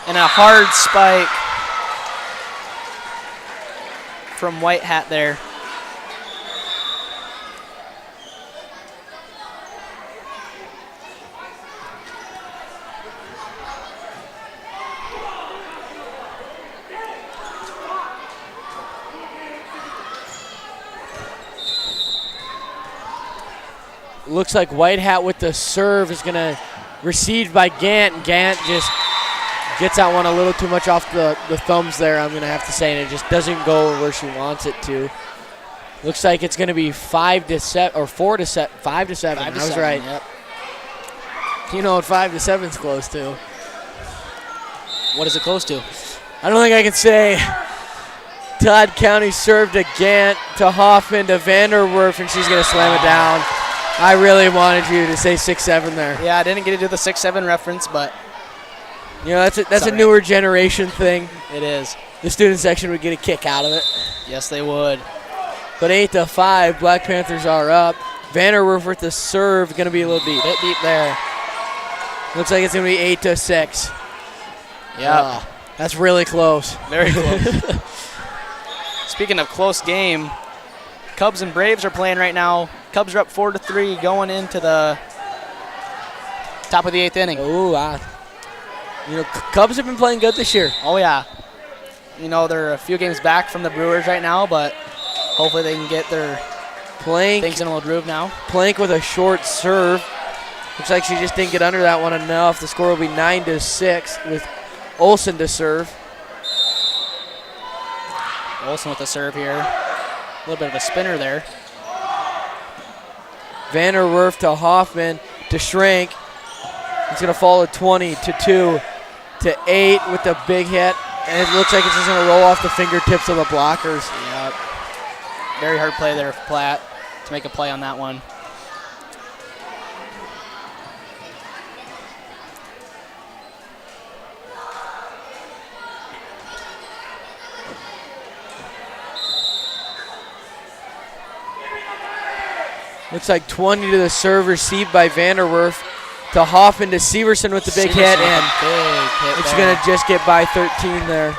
Speaker 2: And a hard spike from White Hat there.
Speaker 1: Looks like White Hat with the serve is going to received by Gant. And Gant just gets that one a little too much off the thumbs there, I'm going to have to say, and it just doesn't go where she wants it to. Looks like it's going to be 5 to 7 or 4 to 7, 5 to 7.
Speaker 2: 5 to
Speaker 1: I was
Speaker 2: 7,
Speaker 1: right.
Speaker 2: Yep.
Speaker 1: You know what 5 to 7 is close to?
Speaker 2: What is it close to?
Speaker 1: I don't think I can say. Todd County served to Gant, to Hoffman, to Vanderwerf, and she's going to slam it down. I really wanted you to say 6-7 there.
Speaker 2: Yeah, I didn't get to do the 6-7 reference, but
Speaker 1: you know that's a newer generation thing.
Speaker 2: It is.
Speaker 1: The student section would get a kick out of it.
Speaker 2: Yes, they would.
Speaker 1: But 8-5, Black Panthers are up. Vanderwerf with the serve, going to be a little deep.
Speaker 2: Bit deep there.
Speaker 1: Looks like it's going to be 8-6.
Speaker 2: Yeah.
Speaker 1: That's really close.
Speaker 2: Very close. Speaking of close game, Cubs and Braves are playing right now. Cubs are up 4-3 going into the top of the 8th inning.
Speaker 1: Ooh, you know, Cubs have been playing good this year.
Speaker 2: Oh, yeah. You know, they're a few games back from the Brewers right now, but hopefully they can get their things in a little groove now.
Speaker 1: Plank with a short serve. Looks like she just didn't get under that one enough. The score will be 9-6 with Olsen to serve.
Speaker 2: Olsen with the serve here. A little bit of a spinner there.
Speaker 1: Vanderwerf to Hoffman to Schrank. It's going to fall at 20-2 to 8 with the big hit. And it looks like it's just going to roll off the fingertips of the blockers.
Speaker 2: Yep. Very hard play there for Platte to make a play on that one.
Speaker 1: Looks like 20 to the serve, received by Vanderwerf to Hoffman to Severson with the big hit, and it's going to just get by 13 there.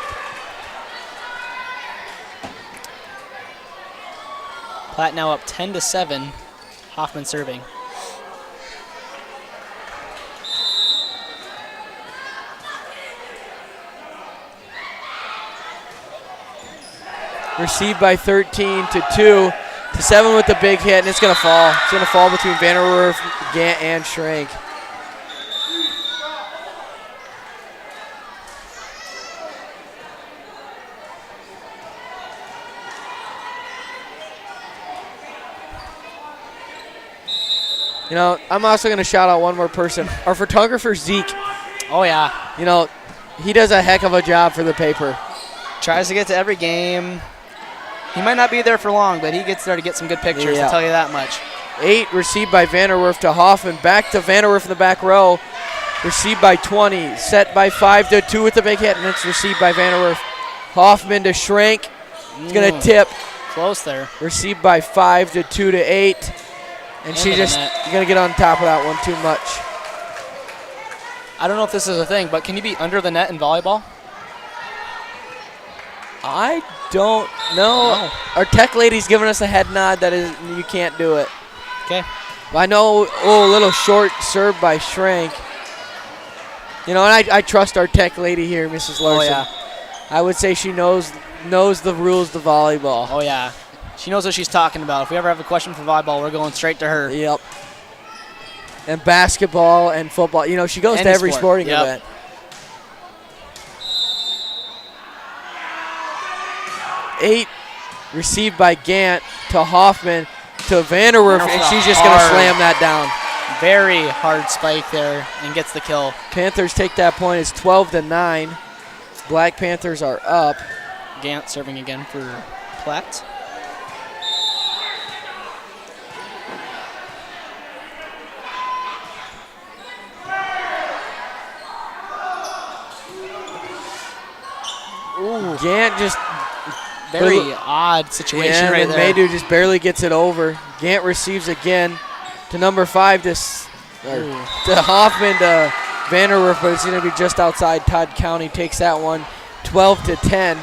Speaker 2: Platte now up 10-7. Hoffman serving.
Speaker 1: Received by 13-2. To 7 with the big hit, and it's going to fall. It's going to fall between Vanderwerf, Gant, and Schrank. You know, I'm also going to shout out one more person. Our photographer, Zeke.
Speaker 2: Oh, yeah.
Speaker 1: You know, he does a heck of a job for the paper.
Speaker 2: Tries to get to every game. He might not be there for long, but he gets there to get some good pictures, I'll tell you that much.
Speaker 1: 8 received by Vanderwerf to Hoffman. Back to Vanderwerf in the back row. Received by 20. Set by 5-2 with the big hit, and it's received by Vanderwerf. Hoffman to Schrank. It's going to tip.
Speaker 2: Close there.
Speaker 1: Received by 5-2 to 8. And she just going to get on top of that one too much.
Speaker 2: I don't know if this is a thing, but can you be under the net in volleyball?
Speaker 1: I don't know. No. Our tech lady's giving us a head nod that is you can't do it.
Speaker 2: Okay.
Speaker 1: I know, a little short serve by Schrank. You know, and I trust our tech lady here, Mrs. Larson.
Speaker 2: Oh, yeah.
Speaker 1: I would say she knows the rules of volleyball.
Speaker 2: Oh, yeah. She knows what she's talking about. If we ever have a question for volleyball, we're going straight to her.
Speaker 1: Yep. And basketball and football. You know, she goes to every sporting event. Eight received by Gant to Hoffman to Vanderwerf, and she's just going to slam that down.
Speaker 2: Very hard spike there and gets the kill.
Speaker 1: Panthers take that point. It's 12-9. Black Panthers are up.
Speaker 2: Gant serving again for Platte.
Speaker 1: Ooh. Gant just
Speaker 2: very odd situation right there.
Speaker 1: Maydew just barely gets it over. Gant receives again to number 5 to Hoffman to Vanderwerf, but it's going to be just outside. Todd County takes that one 12-10.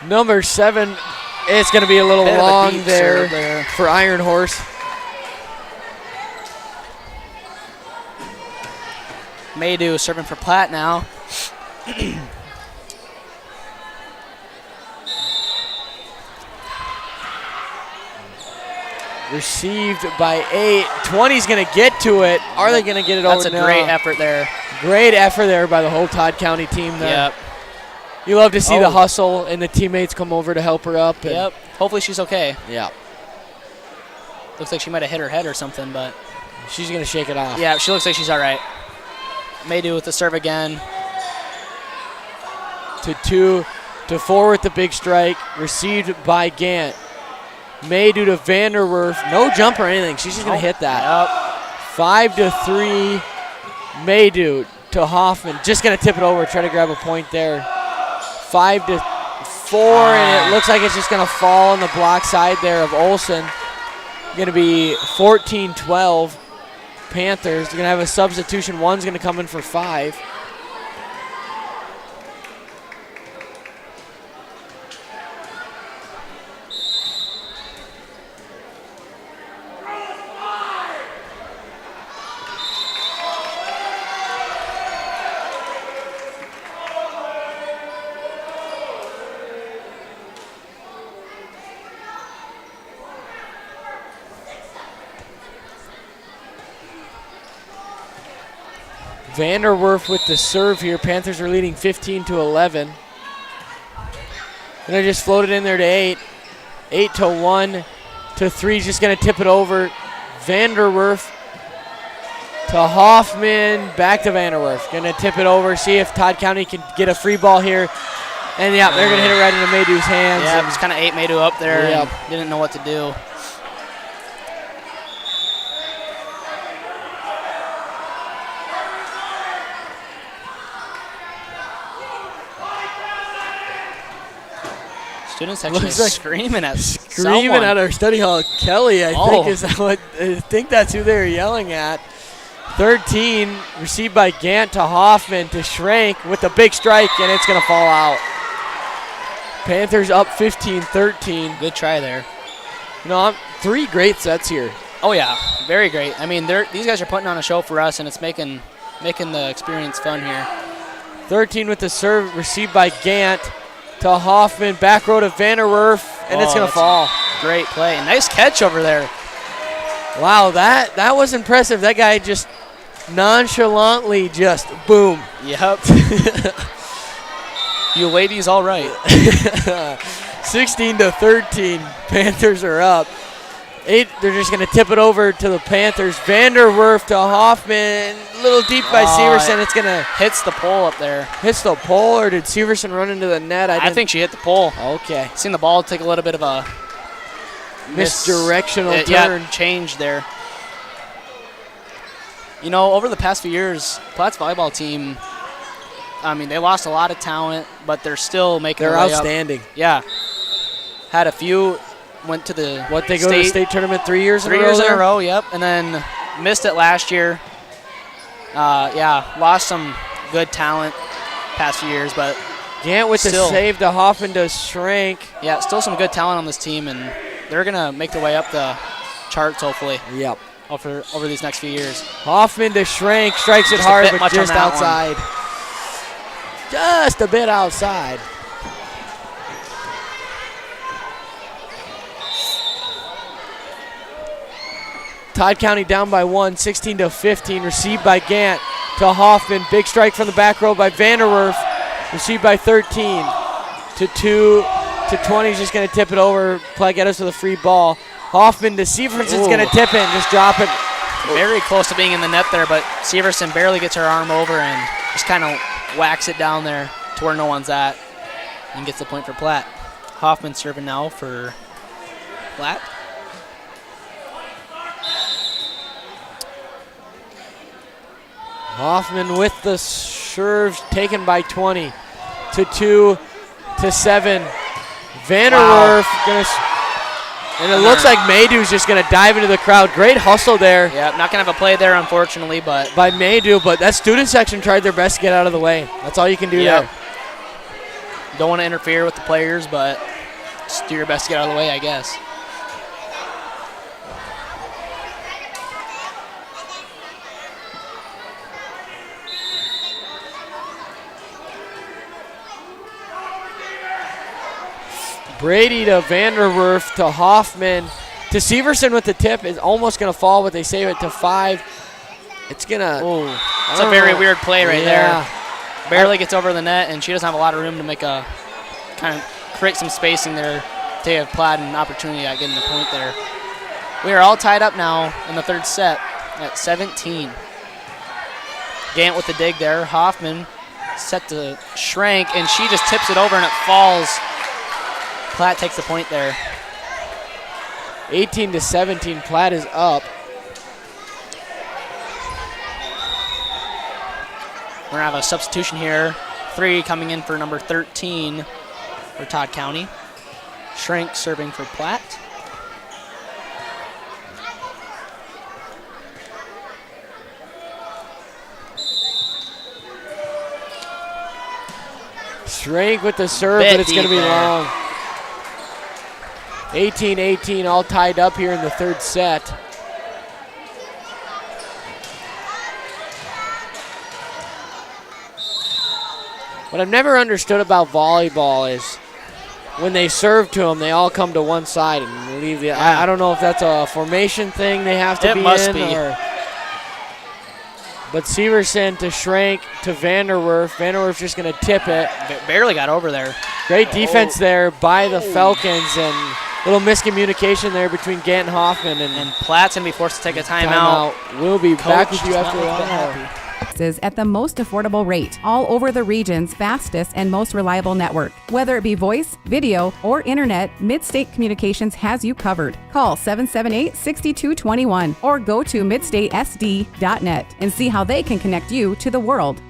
Speaker 1: Number 7, it's going to be a little long there for Iron Horse.
Speaker 2: Maydew serving for Platte now.
Speaker 1: Received by 8. 20's going to get to it. Are they going to get it over?
Speaker 2: That's a great effort there.
Speaker 1: Great effort there by the whole Todd County team there.
Speaker 2: Yep.
Speaker 1: You love to see the hustle and the teammates come over to help her up.
Speaker 2: Yep. Hopefully she's okay.
Speaker 1: Yeah.
Speaker 2: Looks like she might have hit her head or something, but
Speaker 1: she's going to shake it off.
Speaker 2: Yeah, she looks like she's all right. Maydu with the serve again.
Speaker 1: To 4 with the big strike. Received by Gant. Maydu to Vanderwerf. No jump or anything. She's just going to hit that.
Speaker 2: Yep.
Speaker 1: 5-3. Maydu to Hoffman. Just going to tip it over. Try to grab a point there. 5-4. And it looks like it's just going to fall on the block side there of Olsen. Going to be 14-12. Panthers. They're going to have a substitution. One's going to come in for 5. Vanderwerf with the serve here. Panthers are leading 15-11. And I just floated in there to 8. 8-1 to 3. Just going to tip it over. Vanderwerf to Hoffman. Back to Vanderwerf. Going to tip it over. See if Todd County can get a free ball here. And yeah, they're going to hit it right into Maydu's hands.
Speaker 2: Yeah, just kind of ate Maydu up there.
Speaker 1: Yep.
Speaker 2: And didn't know what to do. Student section is
Speaker 1: like
Speaker 2: screaming at
Speaker 1: someone. At our study hall. Kelly, I think that's who they're yelling at. 13 received by Gant to Hoffman to Schrank with the big strike, and it's going to fall out. Panthers up 15-13.
Speaker 2: Good try there.
Speaker 1: You know, 3 great sets here.
Speaker 2: Oh yeah, very great. I mean, these guys are putting on a show for us, and it's making the experience fun here.
Speaker 1: 13 with the serve received by Gant to Hoffman, back row to Vanderwerf, and it's going to fall.
Speaker 2: Great play. Nice catch over there.
Speaker 1: Wow, that was impressive. That guy just nonchalantly just boom.
Speaker 2: Yep. You ladies all right.
Speaker 1: 16-13. Panthers are up. 8, they're just going to tip it over to the Panthers. Vanderwerf to Hoffman. A little deep by Severson. It's going to...
Speaker 2: Hits the pole up there.
Speaker 1: Hits the pole, or did Severson run into the net?
Speaker 2: I think she hit the pole.
Speaker 1: Okay.
Speaker 2: Seen the ball take a little bit of a...
Speaker 1: misdirectional turn.
Speaker 2: Yeah, change there. You know, over the past few years, Platte's volleyball team, I mean, they lost a lot of talent, but they're still making
Speaker 1: They're
Speaker 2: their way
Speaker 1: outstanding.
Speaker 2: Up. Yeah. Had a few... Went to the
Speaker 1: go to the state tournament 3 years in a row?
Speaker 2: 3 years in a row, yep. And then missed it last year. Lost some good talent past few years, but
Speaker 1: Gant with the save to Hoffman to Schrank.
Speaker 2: Yeah, still some good talent on this team, and they're going to make their way up the charts, hopefully.
Speaker 1: Yep.
Speaker 2: Over these next few years.
Speaker 1: Hoffman to Schrank, strikes it hard, but just outside. Just a bit outside. Todd County down by 1, 16-15. Received by Gant to Hoffman. Big strike from the back row by Vanderwerf. Received by 13 to 2 to 20. He's just going to tip it over. Platte-Geddes with a free ball. Hoffman to Severson's going to tip it and just drop it.
Speaker 2: Very close to being in the net there, but Severson barely gets her arm over and just kind of whacks it down there to where no one's at and gets the point for Platte. Hoffman serving now for Platte.
Speaker 1: Hoffman with the serve taken by 20 to 2 to 7. Vanderwerf and it looks like Maydu's just going to dive into the crowd. Great hustle there.
Speaker 2: Yeah, not going to have a play there, unfortunately, but
Speaker 1: by Maydu, but that student section tried their best to get out of the way. That's all you can do there.
Speaker 2: Don't want to interfere with the players, but just do your best to get out of the way, I guess.
Speaker 1: Brady to Vanderwerf to Hoffman to to Severson with the tip. Is almost going to fall, but they save it to 5. It's going to.
Speaker 2: Oh, that's a very weird play right there. Barely gets over the net, and she doesn't have a lot of room to make a kind of create some spacing there to give Platt an opportunity at getting the point there. We are all tied up now in the third set at 17. Gant with the dig there. Hoffman set to Schrank, and she just tips it over, and it falls. Platt takes the point there.
Speaker 1: 18-17, Platt is up.
Speaker 2: We're going to have a substitution here. 3 coming in for number 13 for Todd County. Schrank serving for Platt.
Speaker 1: Schrank with the serve, but it's going to be long. 18-18, all tied up here in the third set. What I've never understood about volleyball is when they serve to them, they all come to one side and leave the. I don't know if that's a formation thing they have to be in. It must be. But Severson to Schrank to Vanderwerf. Vanderwerf's just going to tip it.
Speaker 2: Barely got over there.
Speaker 1: Great defense there by the Falcons, and little miscommunication there between Gant and Hoffman. And
Speaker 2: Platt's going to be forced to take a timeout.
Speaker 1: We'll be back with you after a while.
Speaker 14: At the most affordable rate, all over the region's fastest and most reliable network. Whether it be voice, video, or internet, Midstate Communications has you covered. Call 778-6221 or go to midstatesd.net and see how they can connect you to the world.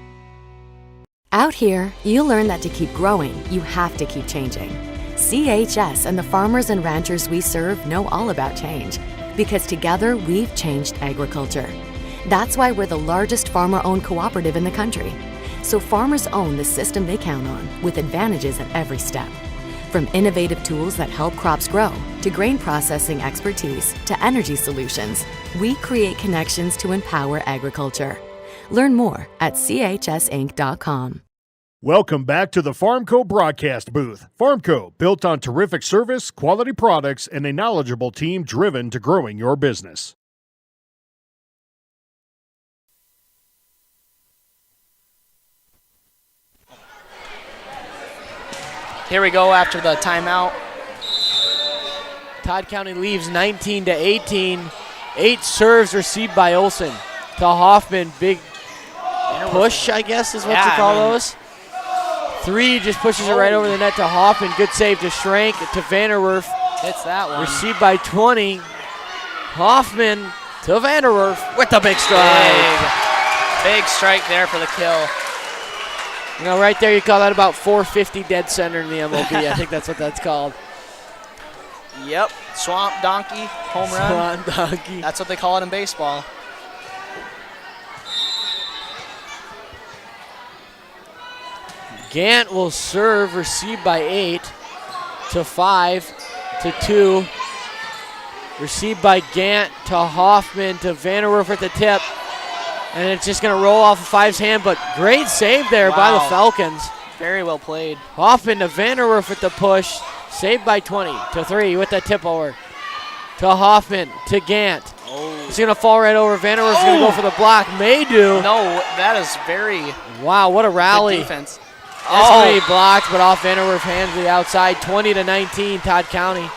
Speaker 15: Out here, you learn that to keep growing, you have to keep changing. CHS and the farmers and ranchers we serve know all about change, because together we've changed agriculture. That's why we're the largest farmer-owned cooperative in the country. So farmers own the system they count on, with advantages at every step. From innovative tools that help crops grow, to grain processing expertise, to energy solutions, we create connections to empower agriculture. Learn more at chsinc.com.
Speaker 6: Welcome back to the Farmco broadcast booth. Farmco, built on terrific service, quality products, and a knowledgeable team driven to growing your business.
Speaker 2: Here we go after the timeout.
Speaker 1: Todd County leaves 19-18. 8 serves received by Olsen to Hoffman. Big push, I guess is what you call those. 3 just pushes it right over the net to Hoffman. Good save to Schrank, to Vanderwerf.
Speaker 2: Hits that one.
Speaker 1: Received by 20. Hoffman to Vanderwerf with the big strike.
Speaker 2: Big strike there for the kill.
Speaker 1: You know, right there, you call that about 450 dead center in the MLB. I think that's what that's called.
Speaker 2: Yep, swamp donkey, home run.
Speaker 1: Swamp donkey.
Speaker 2: That's what they call it in baseball.
Speaker 1: Gant will serve, received by 8 to 5 to 2. Received by Gant to Hoffman to Vanderwerf at the tip. And it's just going to roll off of 5's hand, but great save there by the Falcons.
Speaker 2: Very well played.
Speaker 1: Hoffman to Vanderwerf at the push. Saved by 20 to 3 with the tip over. To Hoffman, to Gant. He's going to fall right over. Vanderwerf's going to go for the block. Maydu.
Speaker 2: No, that is very
Speaker 1: wow, what a rally.
Speaker 2: Defense.
Speaker 1: That's going to be blocked, but off Vanderwerf hands to the outside. 20-19, Todd County.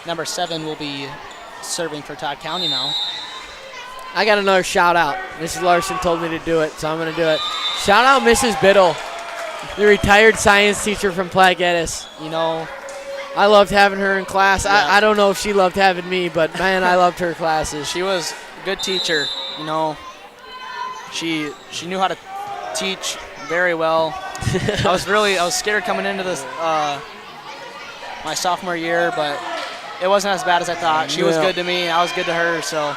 Speaker 2: Number 7 will be serving for Todd County now.
Speaker 1: I got another shout out. Mrs. Larson told me to do it, so I'm going to do it. Shout out Mrs. Biddle, the retired science teacher from Platte-Geddes.
Speaker 2: You know,
Speaker 1: I loved having her in class.
Speaker 2: Yeah.
Speaker 1: I don't know if she loved having me, but man, I loved her classes.
Speaker 2: She was a good teacher. You know, she knew how to teach very well. I was scared coming into this my sophomore year, but it wasn't as bad as I thought. She was good to me, and I was good to her. So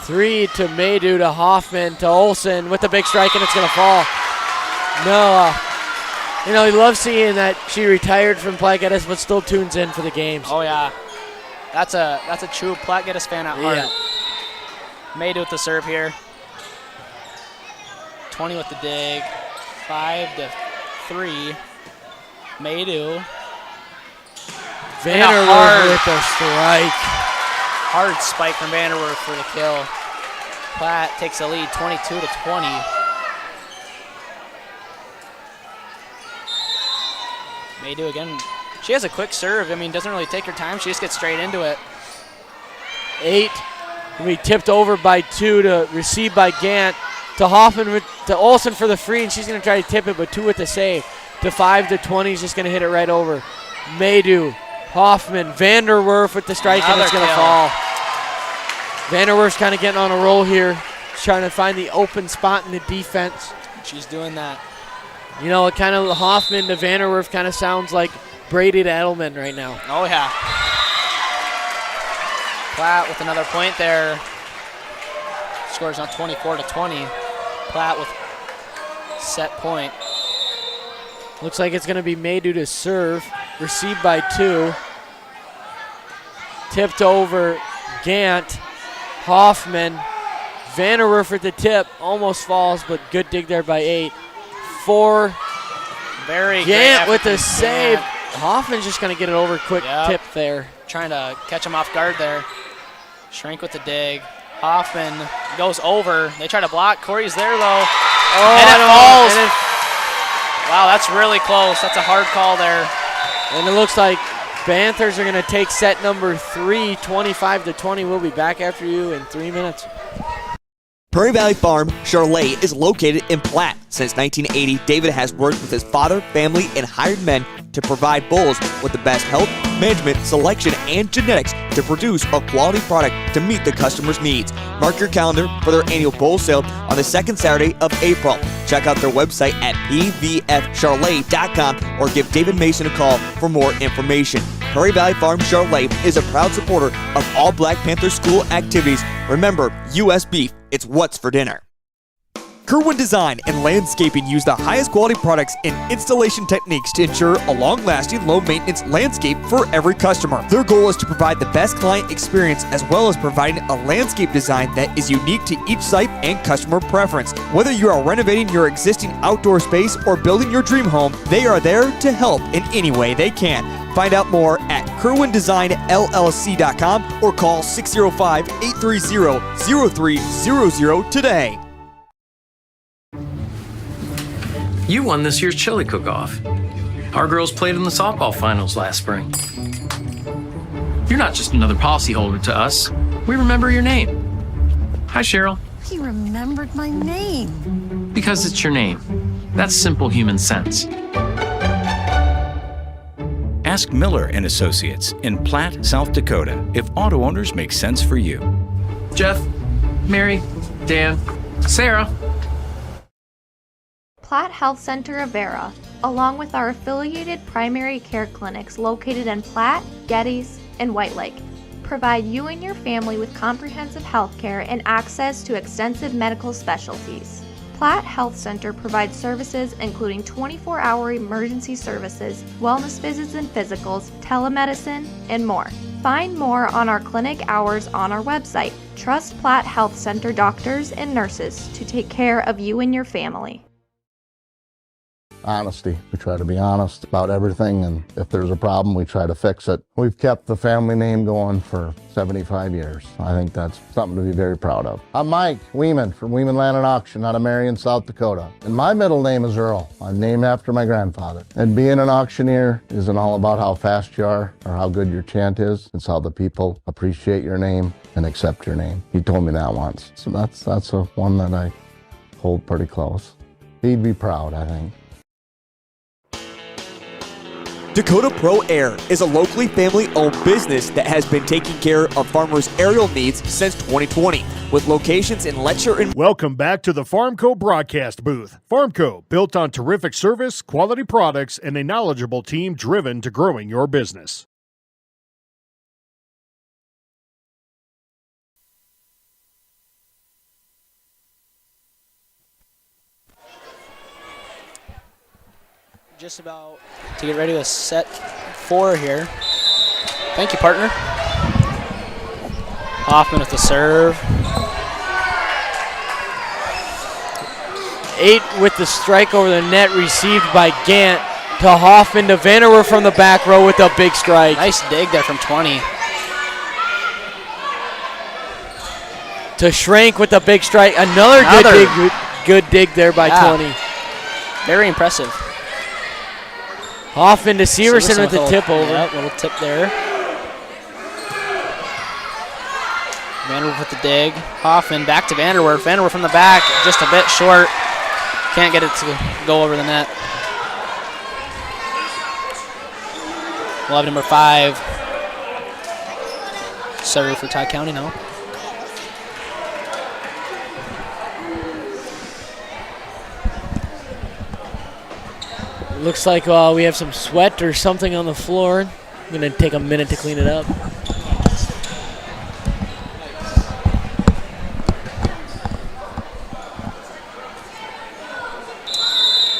Speaker 1: 3 to Maydu to Hoffman to Olsen with the big strike, and it's going to fall. No, you know, he loves seeing that she retired from Platte-Geddes, but still tunes in for the games.
Speaker 2: Oh yeah, that's a true Platte-Geddes fan at heart.
Speaker 1: Yeah.
Speaker 2: Maydu with the serve here. 20 with the dig. 5-3. Maydew.
Speaker 1: Vanderwerf with the strike.
Speaker 2: Hard spike from Vanderwerf for the kill. Platte takes the lead 22-20. Maydew again. She has a quick serve. I mean, doesn't really take her time. She just gets straight into it.
Speaker 1: 8. We tipped over by 2 to receive by Gant. To Hoffman, to Olsen for the free, and she's going to try to tip it, but 2 with the save. To 5-20, he's just going to hit it right over. Maydew, Hoffman, Vanderwerf with the strike, and it's going to fall. Vanderwerf's kind of getting on a roll here. She's trying to find the open spot in the defense.
Speaker 2: She's doing that.
Speaker 1: You know, it kind of Hoffman to Vanderwerf kind of sounds like Brady to Edelman right now.
Speaker 2: Oh, yeah. Platte with another point there. Scores now 24-20. Platte with set point.
Speaker 1: Looks like it's going to be Maydew to serve. Received by 2. Tipped over Gant. Hoffman. Vanderwerf at the tip. Almost falls, but good dig there by 8. 4.
Speaker 2: Very good.
Speaker 1: Gant with the save. Hoffman's just going to get it over quick tip there.
Speaker 2: Trying to catch him off guard there. Shrink with the dig. Hoffman goes over. They try to block. Corey's there, though.
Speaker 1: Oh,
Speaker 2: and it falls. Wow, that's really close. That's a hard call there.
Speaker 1: And it looks like Panthers are going to take set number 3, 25-20. We'll be back after you in 3 minutes.
Speaker 4: Prairie Valley Farm, Charlotte, is located in Platte. Since 1980, David has worked with his father, family, and hired men to provide bulls with the best health, management, selection, and genetics to produce a quality product to meet the customer's needs. Mark your calendar for their annual bull sale on the second Saturday of April. Check out their website at pvfcharlotte.com or give David Mason a call for more information. Prairie Valley Farm Charlotte is a proud supporter of all Black Panther school activities. Remember, U.S. beef, it's what's for dinner. Kerwin Design and Landscaping use the highest quality products and installation techniques to ensure a long-lasting, low-maintenance landscape for every customer. Their goal is to provide the best client experience as well as providing a landscape design that is unique to each site and customer preference. Whether you are renovating your existing outdoor space or building your dream home, they are there to help in any way they can. Find out more at KerwinDesignLLC.com or call 605-830-0300 today.
Speaker 16: You won this year's chili cook-off. Our girls played in the softball finals last spring. You're not just another policyholder to us. We remember your name. Hi, Cheryl.
Speaker 17: He remembered my name.
Speaker 16: Because it's your name. That's simple human sense.
Speaker 18: Ask Miller & Associates in Platte, South Dakota, if auto owners make sense for you.
Speaker 16: Jeff, Mary, Dan, Sarah.
Speaker 19: Platte Health Center of Vera, along with our affiliated primary care clinics located in Platte, Geddes, and White Lake, provide you and your family with comprehensive health care and access to extensive medical specialties. Platte Health Center provides services including 24-hour emergency services, wellness visits and physicals, telemedicine, and more. Find more on our clinic hours on our website. Trust Platte Health Center doctors and nurses to take care of you and your family.
Speaker 20: Honesty. We try to be honest about everything, and if there's a problem, we try to fix it. We've kept the family name going for 75 years. I think that's something to be very proud of. I'm Mike Weeman from Weeman Land and Auction out of Marion, South Dakota. And my middle name is Earl. I'm named after my grandfather. And being an auctioneer isn't all about how fast you are or how good your chant is. It's how the people appreciate your name and accept your name. He told me that once. So that's a one that I hold pretty close. He'd be proud, I think.
Speaker 4: Dakota Pro Air is a locally family-owned business that has been taking care of farmers' aerial needs since 2020, with locations in Letcher and...
Speaker 6: Welcome back to the Farmco broadcast booth. Farmco, built on terrific service, quality products, and a knowledgeable team driven to growing your business.
Speaker 2: Just about to get ready with set 4 here. Thank you, partner. Hoffman with the serve.
Speaker 1: 8 with the strike over the net, received by Gant to Hoffman to Vanderwerf from the back row with a big strike.
Speaker 2: Nice dig there from 20.
Speaker 1: To Schrank with a big strike. Another good dig there by 20.
Speaker 2: Very impressive.
Speaker 1: Hoffman to Severson with the tip over.
Speaker 2: Yep, little tip there. Vanderwerf with the dig. Hoffman back to Vanderwerf. Vanderwerf from the back, just a bit short. Can't get it to go over the net. We'll have number 5 serve for Todd County now.
Speaker 1: Looks like we have some sweat or something on the floor. I'm going to take a minute to clean it up.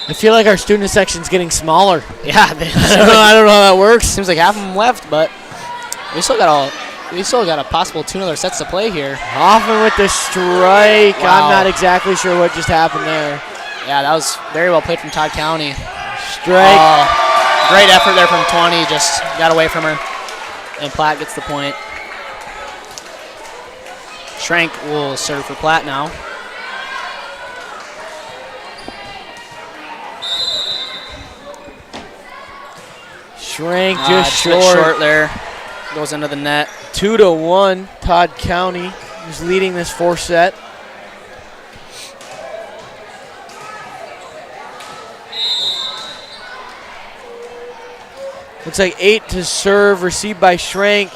Speaker 1: I feel like our student section's getting smaller.
Speaker 2: Yeah,
Speaker 1: I don't know how that works.
Speaker 2: Seems like half of them left, but we still got a possible 2 other sets to play here.
Speaker 1: Hoffman with the strike.
Speaker 2: Wow.
Speaker 1: I'm not exactly sure what just happened there.
Speaker 2: Yeah, that was very well played from Todd County.
Speaker 1: Strike.
Speaker 2: Great effort there from 20. Just got away from her. And Platte gets the point. Schrank will serve for Platte now.
Speaker 1: Schrank just short.
Speaker 2: Short there. Goes into the net.
Speaker 1: 2-1. Todd County is leading this 4th set. Looks like 8 to serve, received by Schrank.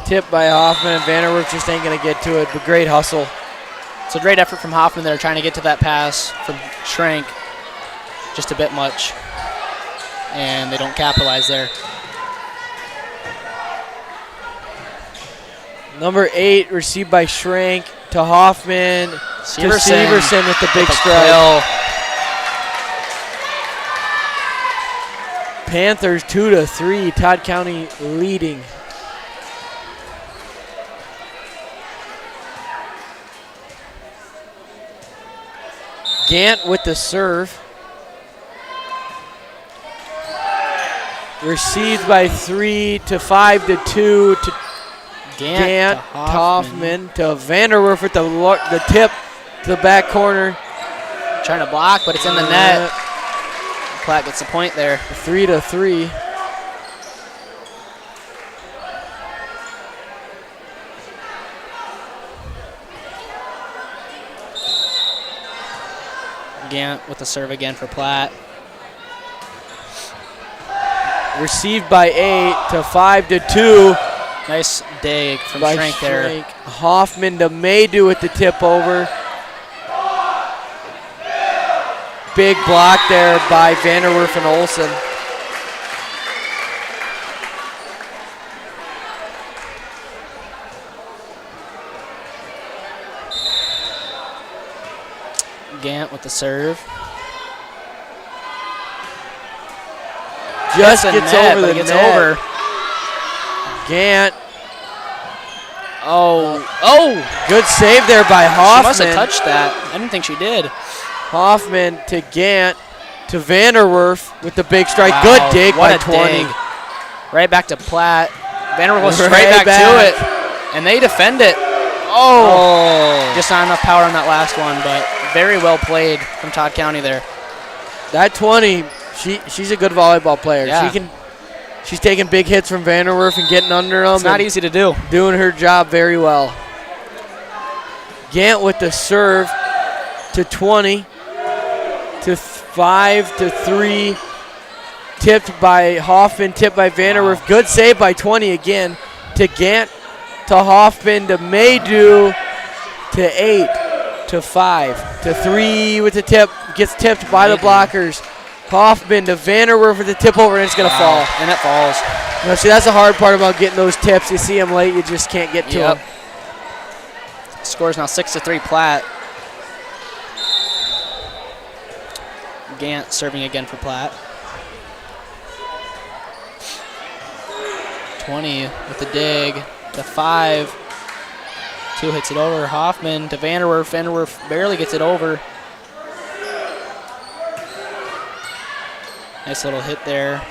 Speaker 1: Tipped by Hoffman. Vanderwerf just ain't going to get to it, but great hustle.
Speaker 2: It's a great effort from Hoffman there, trying to get to that pass from Schrank. Just a bit much. And they don't capitalize there.
Speaker 1: Number 8, received by Schrank to Hoffman.
Speaker 2: Severson
Speaker 1: to Severson with the big
Speaker 2: with
Speaker 1: strike. Panthers 2-3. Todd County leading. Gant with the serve. Received by 3 to 5-2 to Gant to Hoffman to Vanderwerf with the tip to the back corner.
Speaker 2: Trying to block, but it's in the net. Platte gets the point there.
Speaker 1: 3-3.
Speaker 2: Gant with the serve again for Platte.
Speaker 1: Received by 8 to 5-2.
Speaker 2: Nice dig from Schrank there.
Speaker 1: Hoffman to Maydew with the tip over. Big block there by Vanderwerf and Olsen.
Speaker 2: Gant with the serve.
Speaker 1: Just gets over the
Speaker 2: net.
Speaker 1: Over. Gant.
Speaker 2: Oh,
Speaker 1: good save there by Hoffman.
Speaker 2: She must have touched that. I didn't think she did.
Speaker 1: Hoffman to Gant to Vanderwerf with the big strike.
Speaker 2: Wow,
Speaker 1: Good dig
Speaker 2: what
Speaker 1: by
Speaker 2: a
Speaker 1: 20.
Speaker 2: Dig. Right back to Platte. Vanderwerf goes
Speaker 1: Right
Speaker 2: straight back to it,
Speaker 1: back.
Speaker 2: and they defend it. Oh, just not enough power on that last one, but very well played from Todd County there.
Speaker 1: That 20, she's a good volleyball player.
Speaker 2: Yeah.
Speaker 1: She's taking big hits from Vanderwerf and getting under them.
Speaker 2: It's not easy to do.
Speaker 1: Doing her job very well. Gant with the serve to 20 to 5-3. Tipped by Hoffman, tipped by Vanderwerf. Wow. Good save by 20 again. To Gant, to Hoffman, to Maydew, to 8, to 5, to 3 with the tip. Gets tipped by the blockers. Hoffman to Vanderwerf with the tip over, and it's going to fall.
Speaker 2: And it falls.
Speaker 1: You know, see, that's the hard part about getting those tips. You see them late, you just can't get to them.
Speaker 2: Score's now 6-3 Platte. Gant serving again for Platte. 20 with the dig to 5. 2 hits it over. Hoffman to Vanderwerf. Vanderwerf barely gets it over. Nice little hit there.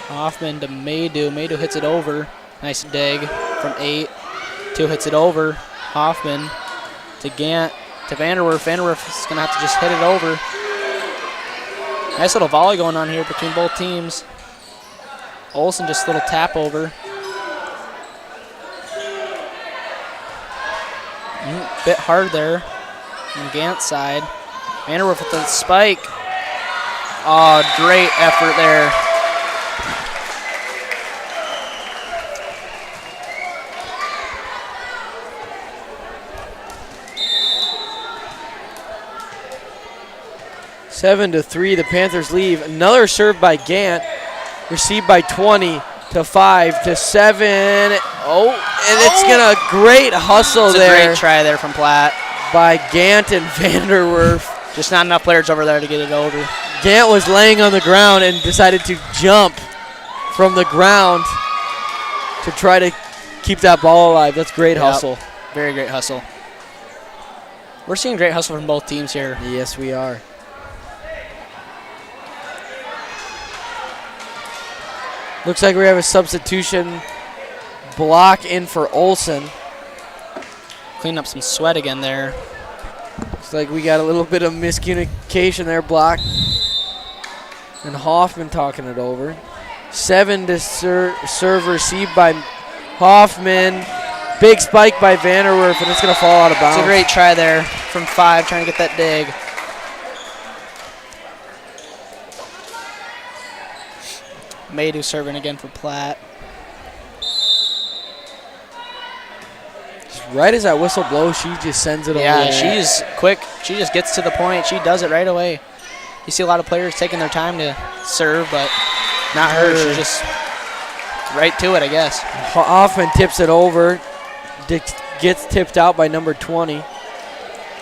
Speaker 2: Hoffman to Maydew. Maydew hits it over. Nice dig from 8. 2 hits it over. Hoffman to Gant to Vanderwerf. Vanderwerf is going to have to just hit it over. Nice little volley going on here between both teams. Olsen just a little tap over. Bit hard there on Gant's side. Vanderwerf with the spike. Oh, great effort there.
Speaker 1: Seven to 3, the Panthers leave. Another serve by Gant, received by 20 to 5 to 7. Oh, and it's gonna great hustle
Speaker 2: It's
Speaker 1: there.
Speaker 2: a great try there from Platte
Speaker 1: by Gant and Vanderwerf.
Speaker 2: Just not enough players over there to get it over.
Speaker 1: Gant was laying on the ground and decided to jump from the ground to try to keep that ball alive. That's great hustle.
Speaker 2: Very great hustle. We're seeing great hustle from both teams here.
Speaker 1: Yes, we are. Looks like we have a substitution block in for Olsen.
Speaker 2: Clean up some sweat again there.
Speaker 1: Looks like we got a little bit of miscommunication there, block. And Hoffman talking it over. 7 to serve received by Hoffman. Big spike by Vanderwerf, and it's going to fall out of bounds.
Speaker 2: It's a great try there from 5, trying to get that dig. Maydew serving again for Platte.
Speaker 1: Right as that whistle blows, she just sends it over.
Speaker 2: Yeah, she's quick. She just gets to the point. She does it right away. You see a lot of players taking their time to serve, but not her. She's just right to it, I guess.
Speaker 1: Hoffman tips it over. Gets tipped out by number 20. I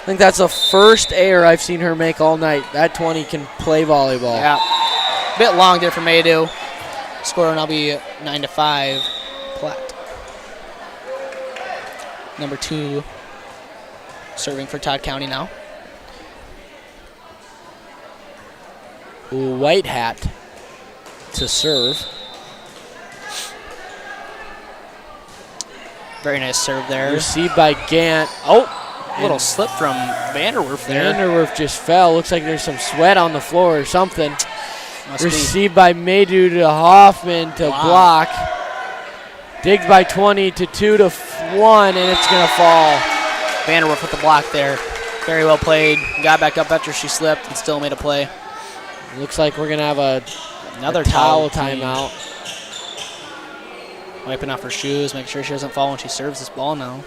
Speaker 1: think that's the first error I've seen her make all night. That 20 can play volleyball.
Speaker 2: Yeah. Bit long there for Maydew. Score will now be 9 to 5. Platte. Number 2 serving for Todd County now.
Speaker 1: White hat to serve.
Speaker 2: Very nice serve there.
Speaker 1: Received by Gant.
Speaker 2: Oh, little slip from Vanderwerf there.
Speaker 1: Vanderwerf just fell. Looks like there's some sweat on the floor or something.
Speaker 2: Must
Speaker 1: Received by Maydew to Hoffman to block. Digged by 20 to 2 to 1, and it's going to fall.
Speaker 2: Vanderwerf with the block there. Very well played. Got back up after she slipped and still made a play.
Speaker 1: Looks like we're going to have
Speaker 2: another
Speaker 1: towel timeout.
Speaker 2: Wiping off her shoes, making sure she doesn't fall when she serves this ball now.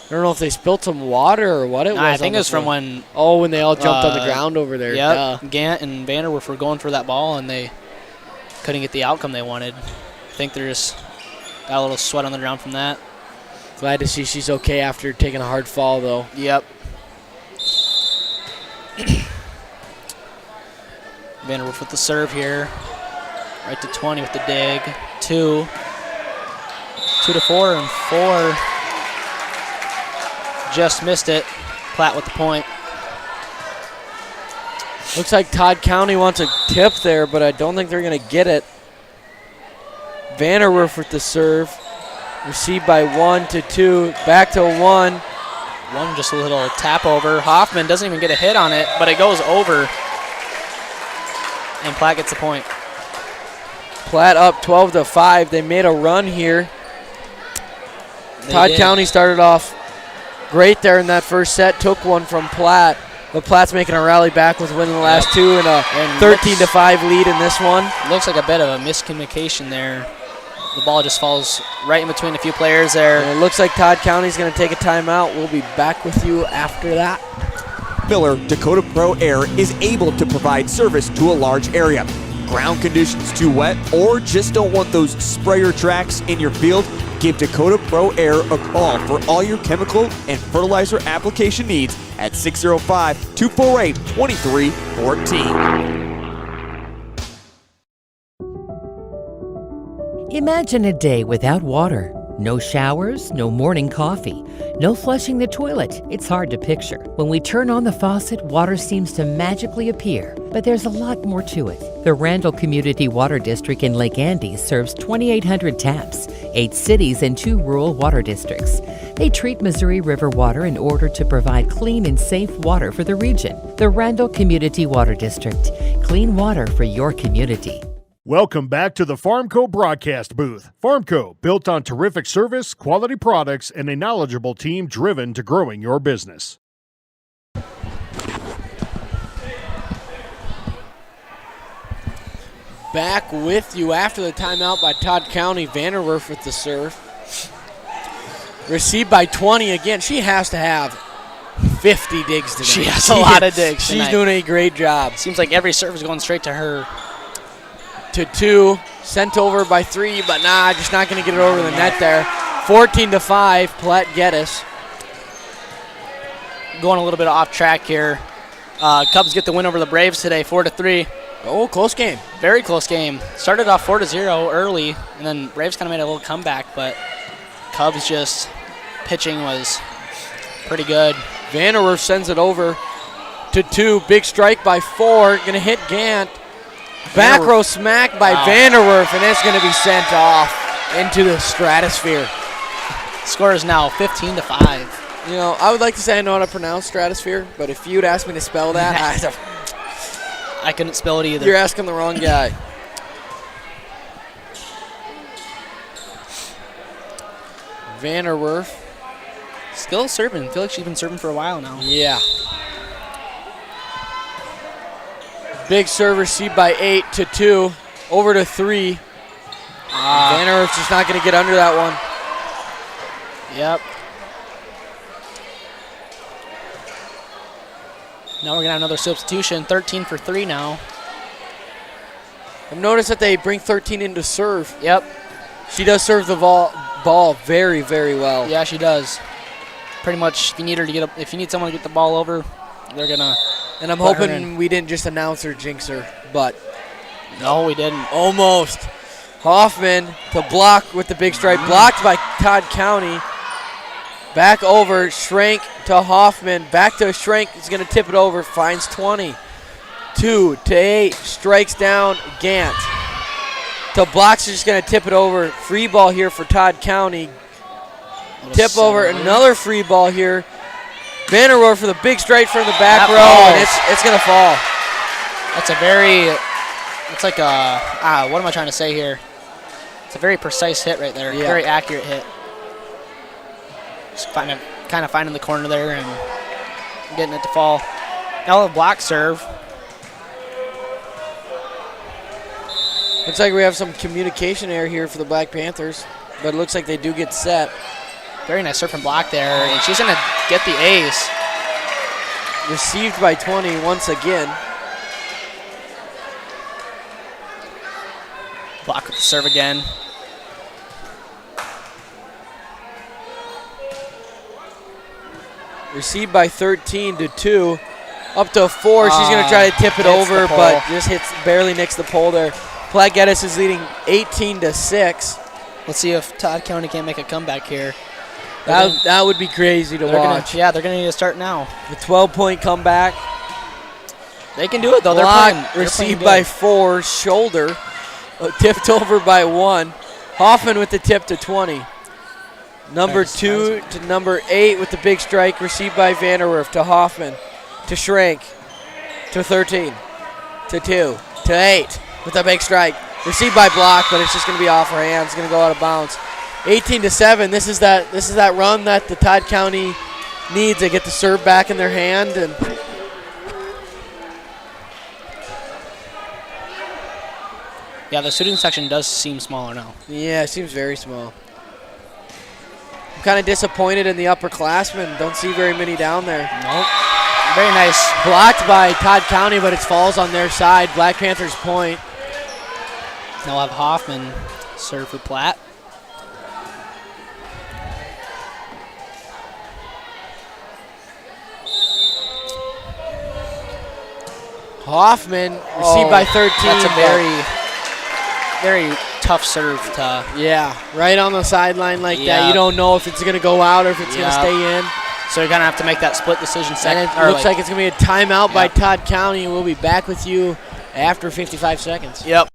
Speaker 1: I don't know if they spilled some water or what it was.
Speaker 2: I think it was from when...
Speaker 1: Oh, when they all jumped on the ground over there.
Speaker 2: Yep. Gant and Vanderwerf were going for that ball, and they couldn't get the outcome they wanted. I think they just got a little sweat on the ground from that.
Speaker 1: Glad to see she's okay after taking a hard fall, though.
Speaker 2: Yep. Vanderwerf with the serve here. Right to 20 with the dig. 2 to 4, and 4 just missed it. Platte with the point.
Speaker 1: Looks like Todd County wants a tip there, but I don't think they're going to get it. Vanderwerf with the serve. Received by 1 to 2. Back to 1.
Speaker 2: One just a little tap over. Hoffman doesn't even get a hit on it, but it goes over. And Platte gets the point.
Speaker 1: Platte up 12 to 5. They made a run here. Todd County started off great there in that first set. Took one from Platte. But Platte's making a rally back with winning the last two and a 13 to 5 lead in this one.
Speaker 2: Looks like a bit of a miscommunication there. The ball just falls right in between a few players there.
Speaker 1: And it looks like Todd County's going to take a timeout. We'll be back with you after that.
Speaker 4: Miller Dakota Pro Air is able to provide service to a large area. Ground conditions too wet, or just don't want those sprayer tracks in your field? Give Dakota Pro Air a call for all your chemical and fertilizer application needs at 605-248-2314.
Speaker 21: Imagine a day without water, No showers, no morning coffee, no flushing the toilet. It's hard to picture. When we turn on the faucet, water seems to magically appear. But there's a lot more to it. The Randall Community Water District in Lake Andes serves 2,800 taps, 8 cities and 2 rural water districts. They treat Missouri River water in order to provide clean and safe water for the region. The Randall Community Water District. Clean water for your community.
Speaker 6: Welcome back to the Farmco broadcast booth. Farmco, built on terrific service, quality products, and a knowledgeable team driven to growing your business.
Speaker 1: Back with you after the timeout by Todd County. Vanderwerf with the serve. Received by 20 again. She has to have 50 digs tonight.
Speaker 2: She has a lot of digs
Speaker 1: She's
Speaker 2: tonight.
Speaker 1: doing a great job.
Speaker 2: Seems like every serve is going straight to her.
Speaker 1: To 2, sent over by 3, but just not going to get it over the net there. 14-5, Platte-Geddes.
Speaker 2: Going a little bit off track here. Cubs get the win over the Braves today, 4-3.
Speaker 1: Oh, close game.
Speaker 2: Very close game. Started off 4-0 early, and then Braves kind of made a little comeback, but Cubs just pitching was pretty good.
Speaker 1: Vanderwerf sends it over to 2. Big strike by 4. Going to hit Gant. Back row smack by Vanderwerf, and it's going to be sent off into the stratosphere.
Speaker 2: Score is now 15-5.
Speaker 1: You know, I would like to say I know how to pronounce stratosphere, but if you'd ask me to spell that,
Speaker 2: I couldn't spell it either.
Speaker 1: You're asking the wrong guy. Vanderwerf.
Speaker 2: Still serving. I feel like she's been serving for a while now.
Speaker 1: Yeah. Big serve received by 8 to 2. Over to 3. Vanderwerf's just not going to get under that one.
Speaker 2: Yep. Now we're going to have another substitution. 13 for 3 now.
Speaker 1: I've noticed that they bring 13 in to serve.
Speaker 2: Yep.
Speaker 1: She does serve the ball very, very well.
Speaker 2: Yeah, she does. Pretty much, if you need her to get if you need someone to get the ball over, they're gonna.
Speaker 1: And I'm hoping we didn't just announce her, jinx her, but
Speaker 2: no, we didn't.
Speaker 1: Almost. Hoffman to block with the big strike, blocked by Todd County. Back over, Schrank to Hoffman, back to Schrank. He's gonna tip it over, finds 20. 2-8, strikes down Gant. To blocks, just gonna tip it over. Free ball here for Todd County. Tip over, another free ball here. Vanderwerf for the big strike from the back row, and it's going to fall.
Speaker 2: That's a very, it's like a, what am I trying to say here? It's a very precise hit right there, very accurate hit. Just kind of finding the corner there and getting it to fall. Now a block serve.
Speaker 1: Looks like we have some communication error here for the Black Panthers, but it looks like they do get set.
Speaker 2: Very nice serve and block there, and she's going to get the ace.
Speaker 1: Received by 20 once again.
Speaker 2: Block with the serve again.
Speaker 1: Received by 13 to 2. Up to 4. She's going to try to tip it over, but just barely nicks the pole there. Platte-Geddes is leading 18-6.
Speaker 2: Let's see if Todd County can't make a comeback here.
Speaker 1: That would be crazy to watch.
Speaker 2: They're going to need to start now.
Speaker 1: The 12-point comeback.
Speaker 2: They can do it, though.
Speaker 1: Block received by 4. Shoulder. Tipped over by 1. Hoffman with the tip to 20. Number 2 to number 8 with the big strike. Received by Vanderwerf to Hoffman. To Schrank. To 13. To 2. To 8 with the big strike. Received by block, but it's just going to be off her hands. It's going to go out of bounds. 18-7. This is that run that the Todd County needs. They get the serve back in their hand, and
Speaker 2: yeah, the shooting section does seem smaller now.
Speaker 1: Yeah, it seems very small. I'm kind of disappointed in the upperclassmen. Don't see very many down there.
Speaker 2: Nope. Very nice.
Speaker 1: Blocked by Todd County, but it falls on their side. Black Panthers point.
Speaker 2: Now we'll have Hoffman serve for Platte.
Speaker 1: Hoffman received by 13.
Speaker 2: That's a very tough serve to.
Speaker 1: Yeah, right on the sideline like that.
Speaker 2: Yeah.
Speaker 1: You don't know if it's going to go out or if it's going to stay in.
Speaker 2: So you're going to have to make that split decision second.
Speaker 1: And it looks like it's going to be a timeout by Todd County. We'll be back with you after 55 seconds.
Speaker 2: Yep.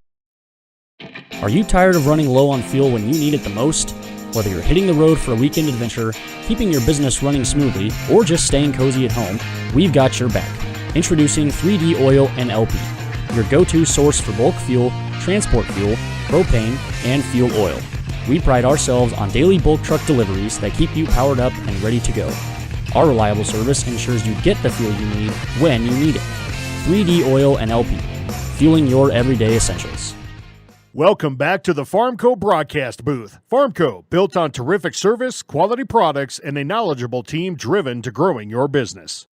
Speaker 3: Are you tired of running low on fuel when you need it the most? Whether you're hitting the road for a weekend adventure, keeping your business running smoothly, or just staying cozy at home, we've got your back. Introducing 3D Oil and LP, your go-to source for bulk fuel, transport fuel, propane, and fuel oil. We pride ourselves on daily bulk truck deliveries that keep you powered up and ready to go. Our reliable service ensures you get the fuel you need when you need it. 3D Oil and LP, fueling your everyday essentials.
Speaker 6: Welcome back to the Farmco broadcast booth. Farmco, built on terrific service, quality products, and a knowledgeable team driven to growing your business.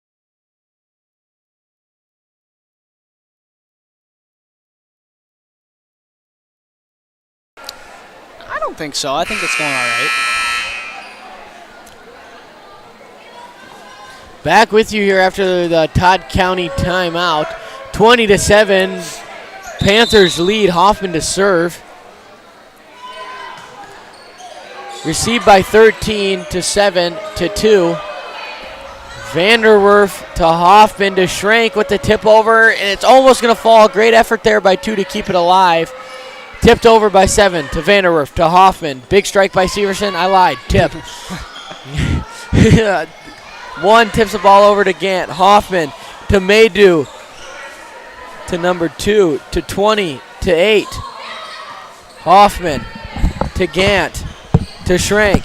Speaker 2: I don't think so. I think it's going all right.
Speaker 1: Back with you here after the Todd County timeout. 20-7. Panthers lead. Hoffman to serve. Received by 13 to 7 to 2. Vanderwerf to Hoffman to Schrank with the tip over, and it's almost going to fall. Great effort there by 2 to keep it alive. Tipped over by 7 to Vanderwerf to Hoffman. Big strike by Severson. I lied. Tip. 1 tips the ball over to Gant. Hoffman to Maydew. To number 2, to 20, to 8. Hoffman to Gant, to Schrank.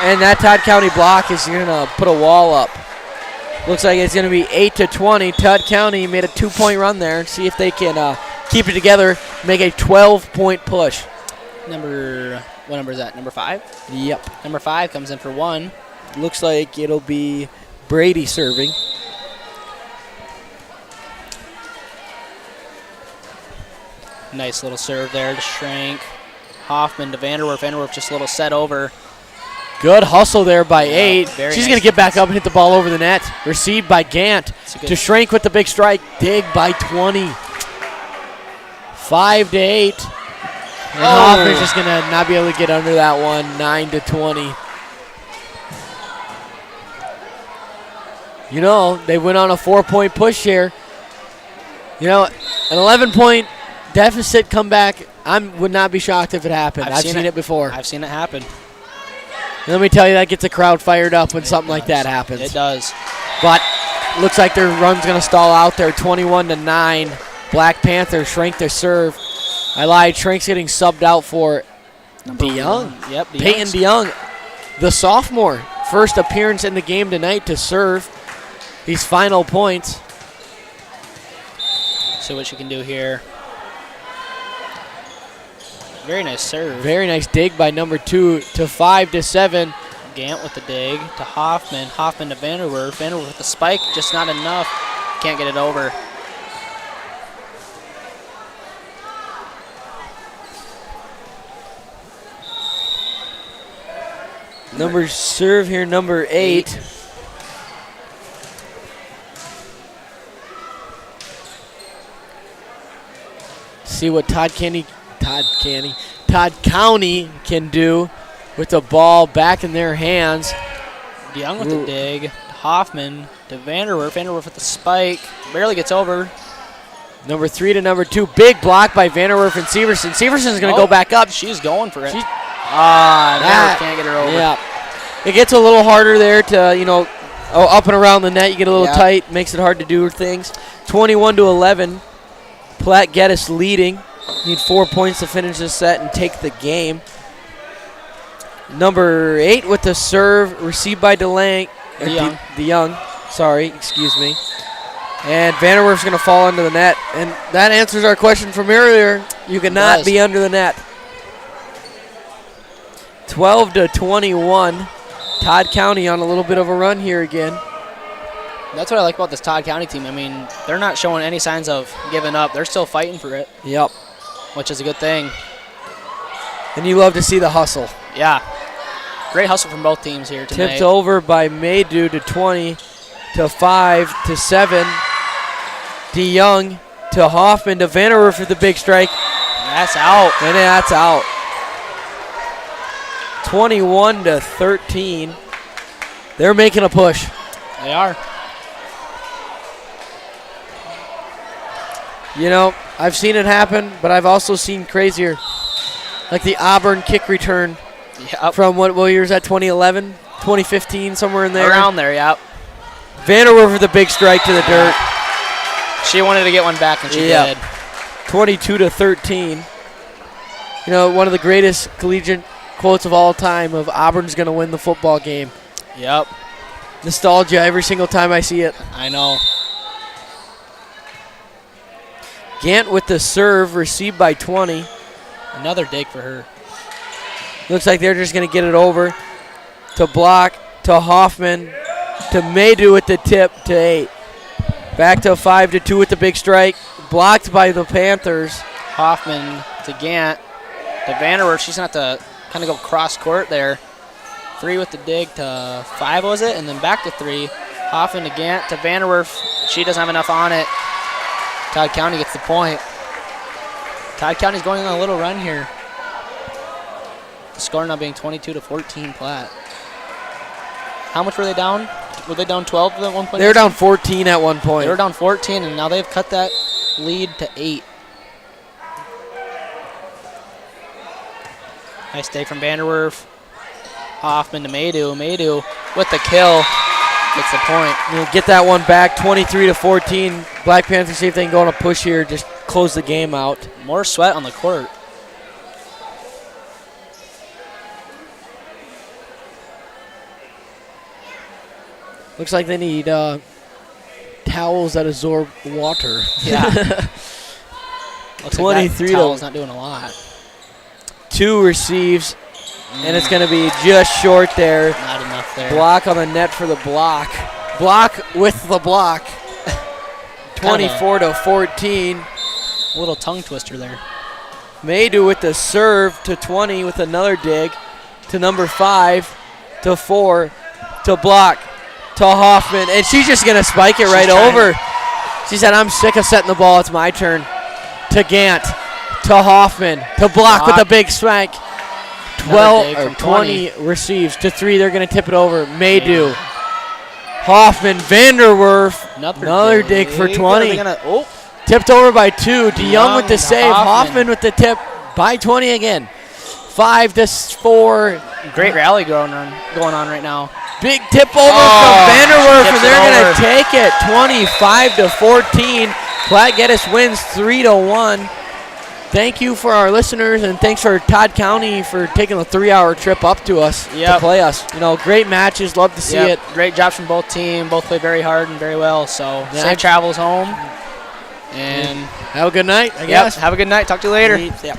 Speaker 1: And that Todd County block is going to put a wall up. Looks like it's going to be 8-20. Todd County made a 2-point run there. See if they can keep it together, make a 12-point push.
Speaker 2: What number is that? Number 5?
Speaker 1: Yep.
Speaker 2: Number 5 comes in for 1.
Speaker 1: Looks like it'll be Brady serving.
Speaker 2: Nice little serve there to Schrank. Hoffman to Vanderwerf. Vanderwerf just a little set over.
Speaker 1: Good hustle there by 8. She's
Speaker 2: nice.
Speaker 1: going to get back up and hit the ball over the net. Received by Gant. To Schrank with the big strike. Dig by 20. 5-8. And Hoffman's just going to not be able to get under that one. 9-20. You know, they went on a 4-point push here. You know, an 11-point deficit comeback, I would not be shocked if it happened. I've seen it before.
Speaker 2: I've seen it happen.
Speaker 1: Let me tell you, that gets the crowd fired up when something like that happens.
Speaker 2: It does.
Speaker 1: But looks like their run's going to stall out there. 21-9. Black Panthers Schrank their serve. I lied. Schrank's getting subbed out for DeYoung.
Speaker 2: Yep,
Speaker 1: Peyton DeYoung, the sophomore. First appearance in the game tonight to serve these final points.
Speaker 2: See what you can do here. Very nice serve.
Speaker 1: Very nice dig by number 2 to 5-7.
Speaker 2: Gant with the dig to Hoffman. Hoffman to Vanderwerf. Vanderwerf with the spike, just not enough. Can't get it over.
Speaker 1: Number serve here, number 8. See what Todd County can do with the ball back in their hands.
Speaker 2: DeYoung with the dig. Hoffman to Vanderwerf. Vanderwerf with the spike. Barely gets over.
Speaker 1: Number 3 to number 2. Big block by Vanderwerf and Severson. Severson's going to go back up.
Speaker 2: She's going for it.
Speaker 1: Vanderwerf
Speaker 2: can't get her over.
Speaker 1: Yeah. It gets a little harder there to, up and around the net. You get a little tight. Makes it hard to do things. 21-11. Platte-Geddes leading. Need 4 points to finish this set and take the game. Number 8 with the serve, received by DeYoung. Sorry, excuse me. And Vanderwerf's going to fall into the net. And that answers our question from earlier. You cannot be under the net. 12-21. Todd County on a little bit of a run here again.
Speaker 2: That's what I like about this Todd County team. I mean, they're not showing any signs of giving up. They're still fighting for it.
Speaker 1: Yep.
Speaker 2: Which is a good thing.
Speaker 1: And you love to see the hustle.
Speaker 2: Yeah. Great hustle from both teams here tonight.
Speaker 1: Tipped over by Maydew to 20 to 5-7. DeYoung to Hoffman to Vanderwerf for the big strike.
Speaker 2: That's out.
Speaker 1: And that's out. 21-13. They're making a push.
Speaker 2: They are.
Speaker 1: You know, I've seen it happen, but I've also seen crazier. Like the Auburn kick return from what year is that, 2011, 2015, somewhere in there?
Speaker 2: Around there, yep.
Speaker 1: Vanderwerf with a big strike to the dirt.
Speaker 2: She wanted to get one back, and she did.
Speaker 1: 22-13. You know, one of the greatest collegiate quotes of all time of Auburn's going to win the football game.
Speaker 2: Yep.
Speaker 1: Nostalgia every single time I see it.
Speaker 2: I know.
Speaker 1: Gant with the serve, received by 20.
Speaker 2: Another dig for her.
Speaker 1: Looks like they're just going to get it over to Block, to Hoffman, to Maydew with the tip to 8. Back to 5-2 with the big strike. Blocked by the Panthers.
Speaker 2: Hoffman to Gant. To Vanderwerf. She's going to have to kind of go cross court there. 3 with the dig to 5, was it? And then back to 3. Hoffman to Gant to Vanderwerf. She doesn't have enough on it. Todd County gets the point. Todd County's going on a little run here. The score now being 22-14 Platte. How much were they down? Were they down 12 at one point?
Speaker 1: They were down 14 at one point.
Speaker 2: They were down 14, and now they've cut that lead to 8. Nice day from Vanderwerf. Hoffman to Maydew. Maydew with the kill. Gets the point.
Speaker 1: We'll get that one back, 23-14. Black Panthers see if they can go on a push here, just close the game out.
Speaker 2: More sweat on the court.
Speaker 1: Looks like they need towels that absorb water.
Speaker 2: Yeah.
Speaker 1: 23
Speaker 2: towel's not doing a lot.
Speaker 1: 2 receives, and it's going to be just short there.
Speaker 2: Not enough there.
Speaker 1: Block on the net for the block. Block with the block. 24-14.
Speaker 2: A little tongue twister there.
Speaker 1: Maydew with the serve to 20 with another dig to number 5 to 4 to Block to Hoffman, and she's just going to spike it right over. She said, I'm sick of setting the ball. It's my turn. To Gant, to Hoffman, to Block with a big smack. 20 receives to 3. They're going to tip it over. Maydew. Hoffman, Vanderwerf. Another dig for 20. Tipped over by 2. DeYoung with the save. Hoffman with the tip by 20 again. 5-4.
Speaker 2: Great rally going on right now.
Speaker 1: Big tip over from Vanderwerf, and they're going to take it 25-14. Platte-Geddes wins 3-1. Thank you for our listeners, and thanks for Todd County for taking a 3-hour trip up to us to play us. You know, great matches. Love to see it.
Speaker 2: Great jobs from both teams. Both play very hard and very well. So safe travels home. And
Speaker 1: have a good night, I guess.
Speaker 2: Have a good night. Talk to you later.
Speaker 1: Yep.